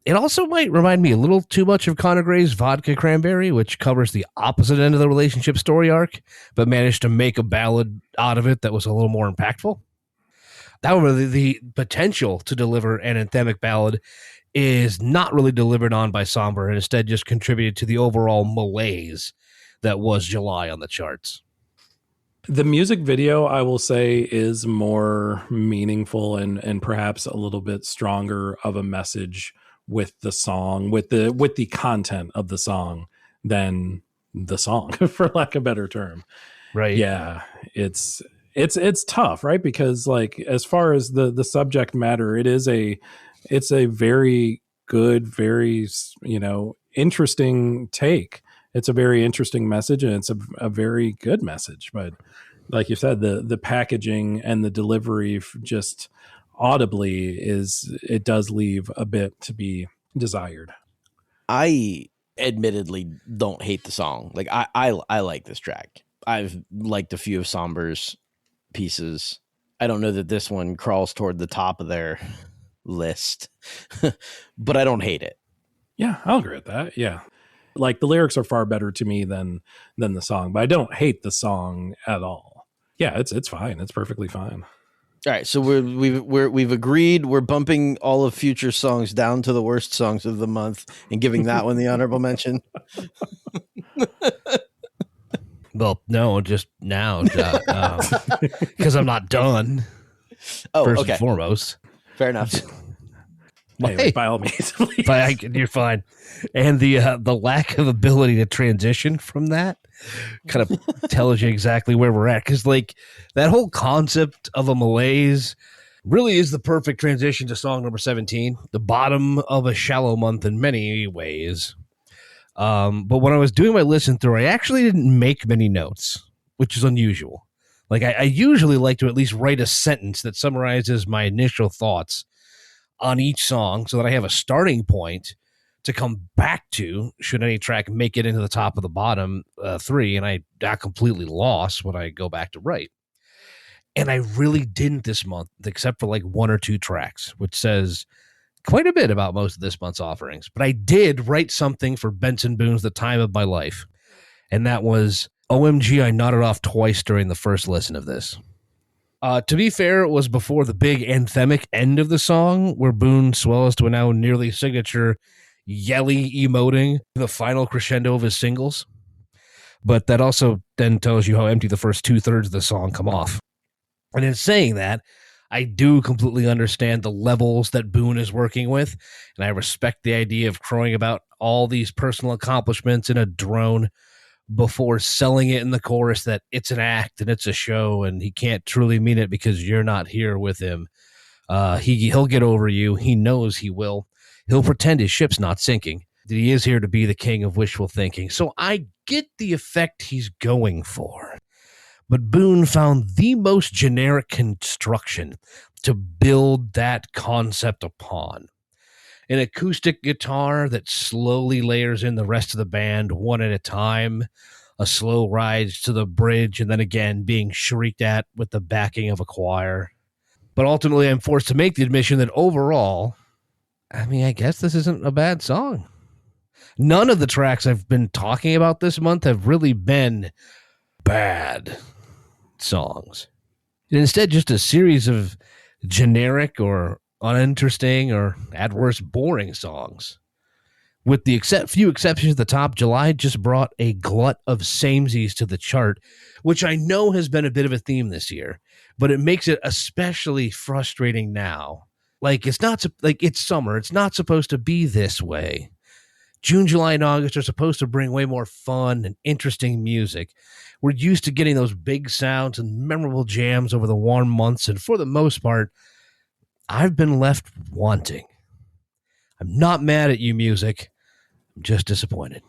It also might remind me a little too much of Conor Gray's Vodka Cranberry, which covers the opposite end of the relationship story arc, but managed to make a ballad out of it that was a little more impactful. However, the potential to deliver an anthemic ballad is not really delivered on by Somber, and instead just contributed to the overall malaise that was July on the charts. The music video, I will say, is more meaningful and perhaps a little bit stronger of a message with the song, with the content of the song than the song, for lack of a better term. Right. Yeah, it's tough, right? Because like as far as the subject matter, it's a very good, very interesting take. It's a very interesting message, and it's a very good message. But like you said, the packaging and the delivery just audibly it does leave a bit to be desired. I admittedly don't hate the song. Like I like this track. I've liked a few of Somber's pieces. I don't know that this one crawls toward the top of their list, but I don't hate it. Yeah, I'll agree with that. Yeah. Like the lyrics are far better to me than the song, but I don't hate the song at all. Yeah, it's fine. It's perfectly fine. All right, so we've agreed we're bumping all of future songs down to the worst songs of the month and giving that one the honorable mention. Well, no, just now, because I'm not done. Oh, first okay. and foremost. Fair enough. Hey, by all means, please. You're fine. And the lack of ability to transition from that kind of tells you exactly where we're at. Because like that whole concept of a malaise really is the perfect transition to song number 17, the bottom of a shallow month in many ways. But when I was doing my listen through, I actually didn't make many notes, which is unusual. Like I usually like to at least write a sentence that summarizes my initial thoughts on each song so that I have a starting point to come back to should any track make it into the top of the bottom three and I got completely lost when I go back to write. And I really didn't this month, except for like one or two tracks, which says quite a bit about most of this month's offerings. But I did write something for Benson Boone's The Time of My Life, and that was, OMG, I nodded off twice during the first listen of this. To be fair, it was before the big anthemic end of the song, where Boone swells to a now nearly signature yelly emoting, the final crescendo of his singles. But that also then tells you how empty the first 2/3 of the song come off. And in saying that, I do completely understand the levels that Boone is working with, and I respect the idea of crowing about all these personal accomplishments in a drone before selling it in the chorus that it's an act and it's a show and he can't truly mean it because you're not here with him. He'll get over you. He knows he will. He'll pretend his ship's not sinking, that he is here to be the king of wishful thinking. So I get the effect he's going for. But Boone found the most generic construction to build that concept upon. An acoustic guitar that slowly layers in the rest of the band one at a time, a slow ride to the bridge, and then again being shrieked at with the backing of a choir. But ultimately, I'm forced to make the admission that overall, I mean, I guess this isn't a bad song. None of the tracks I've been talking about this month have really been bad songs. And instead, just a series of generic or uninteresting or at worst boring songs. With the few exceptions at the top, July just brought a glut of samesies to the chart, which I know has been a bit of a theme this year, but it makes it especially frustrating now. Like it's summer. It's not supposed to be this way. June, July, and August are supposed to bring way more fun and interesting music. We're used to getting those big sounds and memorable jams over the warm months, and for the most part, I've been left wanting. I'm not mad at you, music. I'm just disappointed.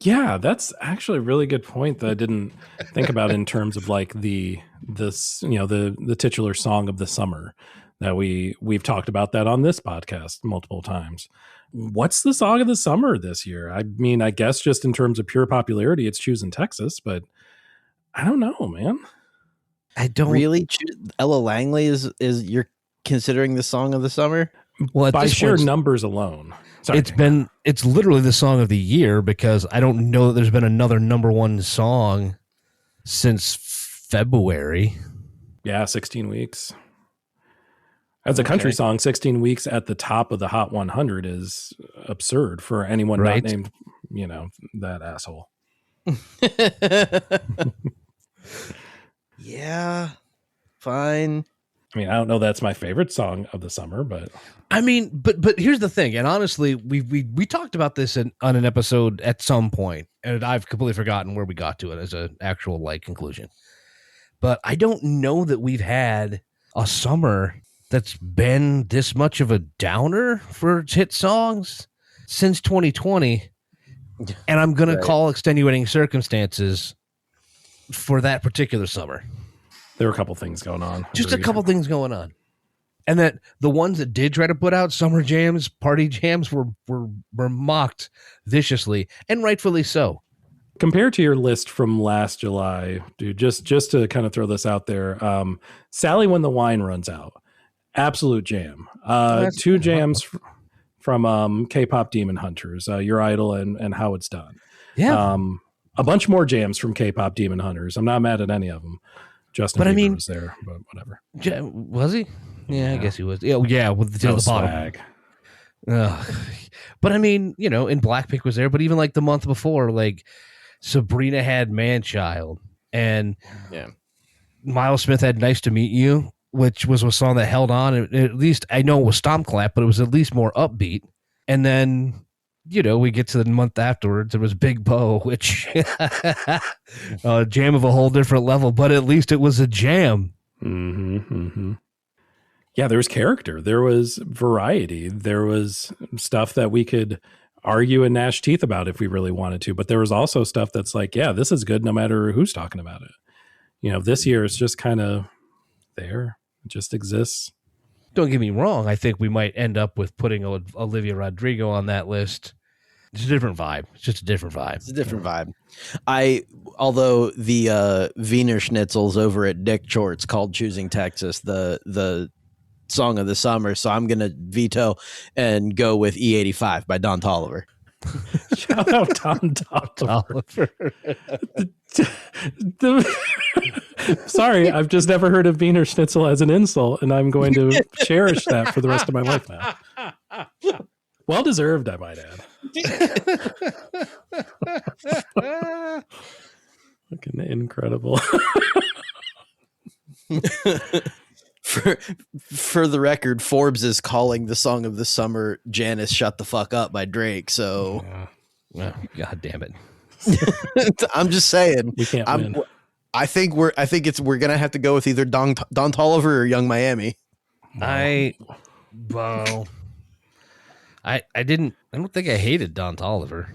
Yeah, that's actually a really good point that I didn't think about in terms of like the titular song of the summer that we've talked about that on this podcast multiple times. What's the song of the summer this year? I mean, I guess just in terms of pure popularity, it's Choosing Texas, but I don't know, man. I don't really. Ella Langley is you're considering the song of the summer? Well, by sheer numbers alone. Sorry. It's literally the song of the year because I don't know that there's been another number one song since February. Yeah, 16 weeks. As a country song, 16 weeks at the top of the Hot 100 is absurd for anyone not named, that asshole. Yeah, fine. I mean, I don't know that's my favorite song of the summer, but I mean, but here's the thing, and honestly, we talked about this on an episode at some point, and I've completely forgotten where we got to it as an actual like conclusion. But I don't know that we've had a summer that's been this much of a downer for hit songs since 2020, and I'm gonna call extenuating circumstances for that particular summer. there were a couple things going on. Just a couple things going on. And that the ones that did try to put out summer jams, party jams, were mocked viciously, and rightfully so. Compared to your list from last July, dude, just to kind of throw this out there, Sally When the Wine Runs Out, absolute jam. Two jams from K-pop Demon Hunters, Your Idol and How It's Done. Yeah. A bunch more jams from K-pop Demon Hunters. I'm not mad at any of them. Justin Bieber was there, but whatever. Was he? Yeah, I guess he was. Yeah, with the swag. Bottom. But I mean, you know, and Blackpink was there, but even like the month before, like Sabrina had Man-Child, and Miles Smith had Nice to Meet You, which was a song that held on. At least I know it was Stomp Clap, but it was at least more upbeat. And then, you know, we get to the month afterwards. It was Big Bo, which a jam of a whole different level, but at least it was a jam. Mm-hmm, mm-hmm. Yeah, there was character. There was variety. There was stuff that we could argue and gnash teeth about if we really wanted to. But there was also stuff that's like, yeah, this is good no matter who's talking about it. You know, this year it's just kind of there. It just exists. Don't get me wrong. I think we might end up with putting Olivia Rodrigo on that list. It's a different vibe. It's just a different vibe. It's a different vibe. Although the Wiener Schnitzels over at Dick Shorts called Choosing Texas the song of the summer, so I'm gonna veto and go with E85 by Don Toliver. Shout out Don Toliver. Sorry, I've just never heard of Wiener Schnitzel as an insult, and I'm going to cherish that for the rest of my life now. Well deserved, I might add. Fucking incredible. For the record, Forbes is calling the song of the summer "Janice Shut the Fuck Up" by Drake. So, God damn it! I'm just saying, we can't win. I think we're gonna have to go with either Don Toliver or Young Miami. I don't think I hated Don Toliver.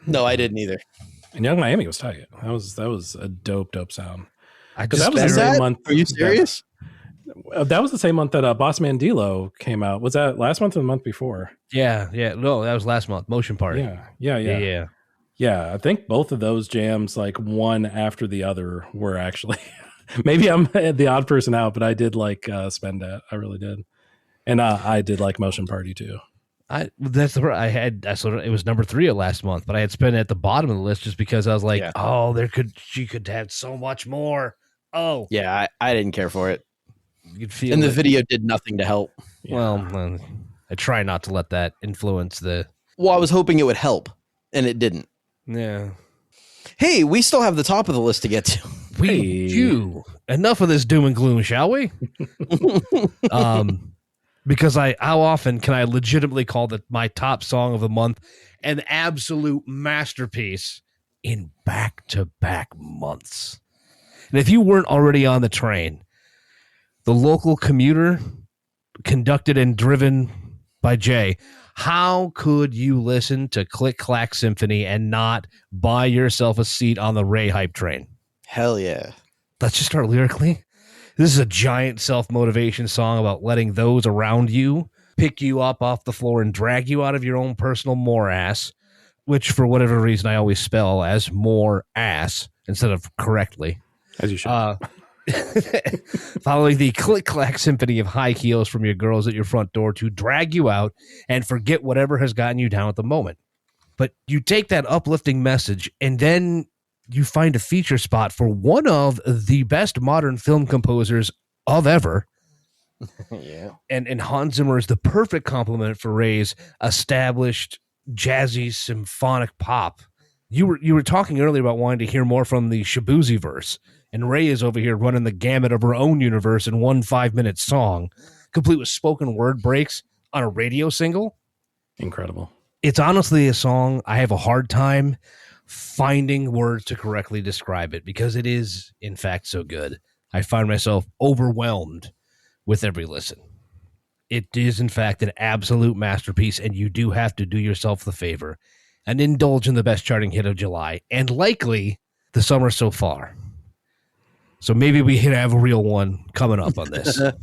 No, I didn't either. And Young Miami was tight. That was a dope sound. Because that was the same month. Are you serious? That was the same month that Boss Man D-Lo came out. Was that last month or the month before? Yeah. No, that was last month. Motion Party. Yeah. I think both of those jams, like one after the other, were actually. Maybe I'm the odd person out, but I did like Spend That. I really did, and I did like Motion Party too. It was number 3 of last month, but I had Spend It at the bottom of the list just because I was like, she could have so much more. Oh, yeah, I didn't care for it. You could feel, and the video did nothing to help. Yeah. Well, I try not to let that influence the. Well, I was hoping it would help, and it didn't. Yeah. Hey, we still have the top of the list to get to. We do. Enough of this doom and gloom, shall we? Because how often can I legitimately call my top song of the month an absolute masterpiece in back-to-back months? And if you weren't already on the train, the local commuter, conducted and driven by Jay, how could you listen to Click Clack Symphony and not buy yourself a seat on the Ray hype train? Hell yeah. Let's just start lyrically. This is a giant self-motivation song about letting those around you pick you up off the floor and drag you out of your own personal morass, which for whatever reason I always spell as more ass instead of correctly. As you should. Following the click-clack symphony of high heels from your girls at your front door to drag you out and forget whatever has gotten you down at the moment. But you take that uplifting message and then you find a feature spot for one of the best modern film composers of ever. Yeah. And Hans Zimmer is the perfect complement for Ray's established jazzy symphonic pop. You were talking earlier about wanting to hear more from the Shabuzi verse. and Ray is over here running the gamut of her own universe in one 5-minute song, complete with spoken word breaks on a radio single. Incredible. It's honestly a song I have a hard time finding words to correctly describe it because it is, in fact, so good. I find myself overwhelmed with every listen. It is, in fact, an absolute masterpiece, and you do have to do yourself the favor and indulge in the best charting hit of July and likely the summer so far. So maybe we can have a real one coming up on this. There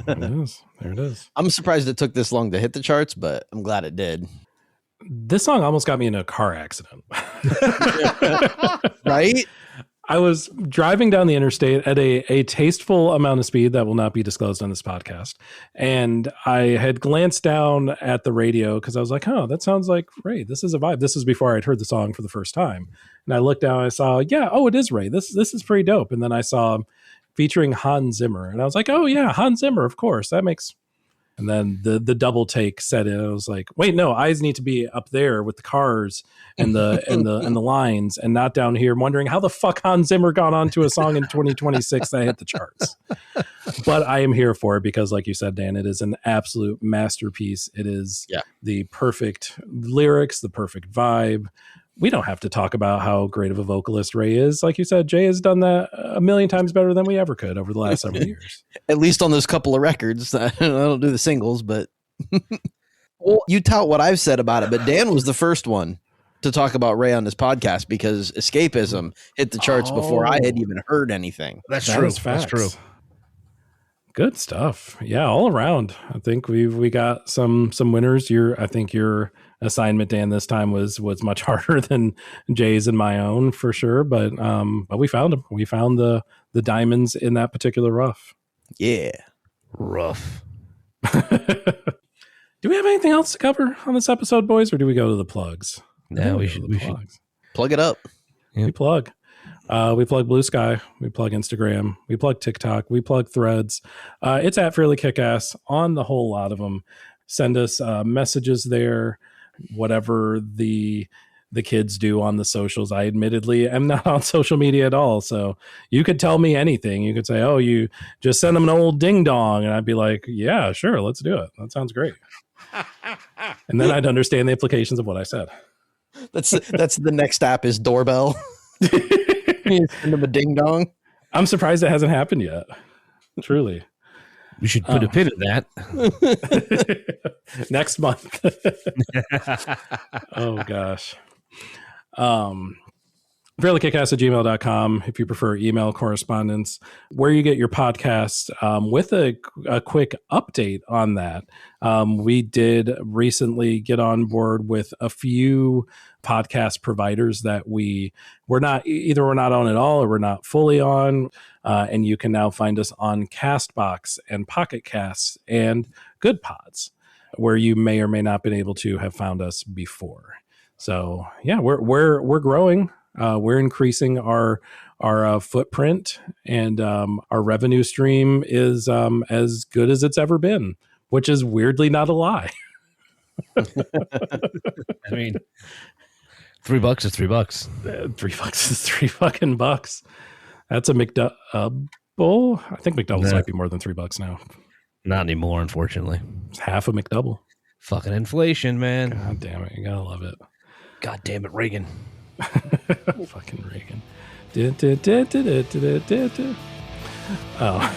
it is. I'm surprised it took this long to hit the charts, but I'm glad it did. This song almost got me in a car accident. Right? I was driving down the interstate at a tasteful amount of speed that will not be disclosed on this podcast. And I had glanced down at the radio because I was like, oh, that sounds like Ray. This is a vibe. This is before I'd heard the song for the first time. And I looked down and I saw, it is Ray. This is pretty dope. And then I saw featuring Hans Zimmer. And I was like, oh, yeah, Hans Zimmer, of course. That makes... And then the double take set in. I was like, wait, no, eyes need to be up there with the cars and the and the lines and not down here. I'm wondering how the fuck Hans Zimmer got onto a song in 2026 that hit the charts. But I am here for it because, like you said, Dan, it is an absolute masterpiece. It is the perfect lyrics, the perfect vibe. We don't have to talk about how great of a vocalist Ray is. Like you said, Jay has done that a million times better than we ever could over the last several years. At least on those couple of records. I don't do the singles, but well, you tout what I've said about it, but Dan was the first one to talk about Ray on this podcast because Escapism hit the charts before I had even heard anything. That's true. That's true. Good stuff. Yeah, all around. I think we got some winners. I think your assignment, Dan, this time was much harder than Jay's and my own for sure. But we found them. We found the diamonds in that particular rough. Yeah, rough. Do we have anything else to cover on this episode, boys, or do we go to the plugs? No, we should plug it up. Yeah. We plug Blue Sky, we plug Instagram, we plug TikTok, we plug Threads. It's at Fairly KickAss on the whole lot of them. Send us messages there, whatever the kids do on the socials. I admittedly am not on social media at all, so you could tell me anything. You could say, oh, you just send them an old ding dong, and I'd be like, yeah, sure, let's do it. That sounds great. And then I'd understand the implications of what I said. That's the next app is Doorbell. You send them a ding dong. I'm surprised it hasn't happened yet. Truly. We should put a pin in that. Next month. Oh, gosh. fairlykickAss@gmail.com if you prefer email correspondence, where you get your podcast with a quick update on that. We did recently get on board with a few podcast providers that we're not on at all or we're not fully on. And you can now find us on Castbox and Pocket Casts and Good Pods, where you may or may not been able to have found us before. So yeah, we're growing. We're increasing our footprint, and our revenue stream is as good as it's ever been, which is weirdly not a lie. I mean, $3 is $3. $3 is $3 That's a McDouble. I think McDoubles might be more than $3 now. Not anymore, unfortunately. It's half a McDouble. Fucking inflation, man. God damn it. You gotta love it. God damn it, Reagan. Fucking Reagan. Oh.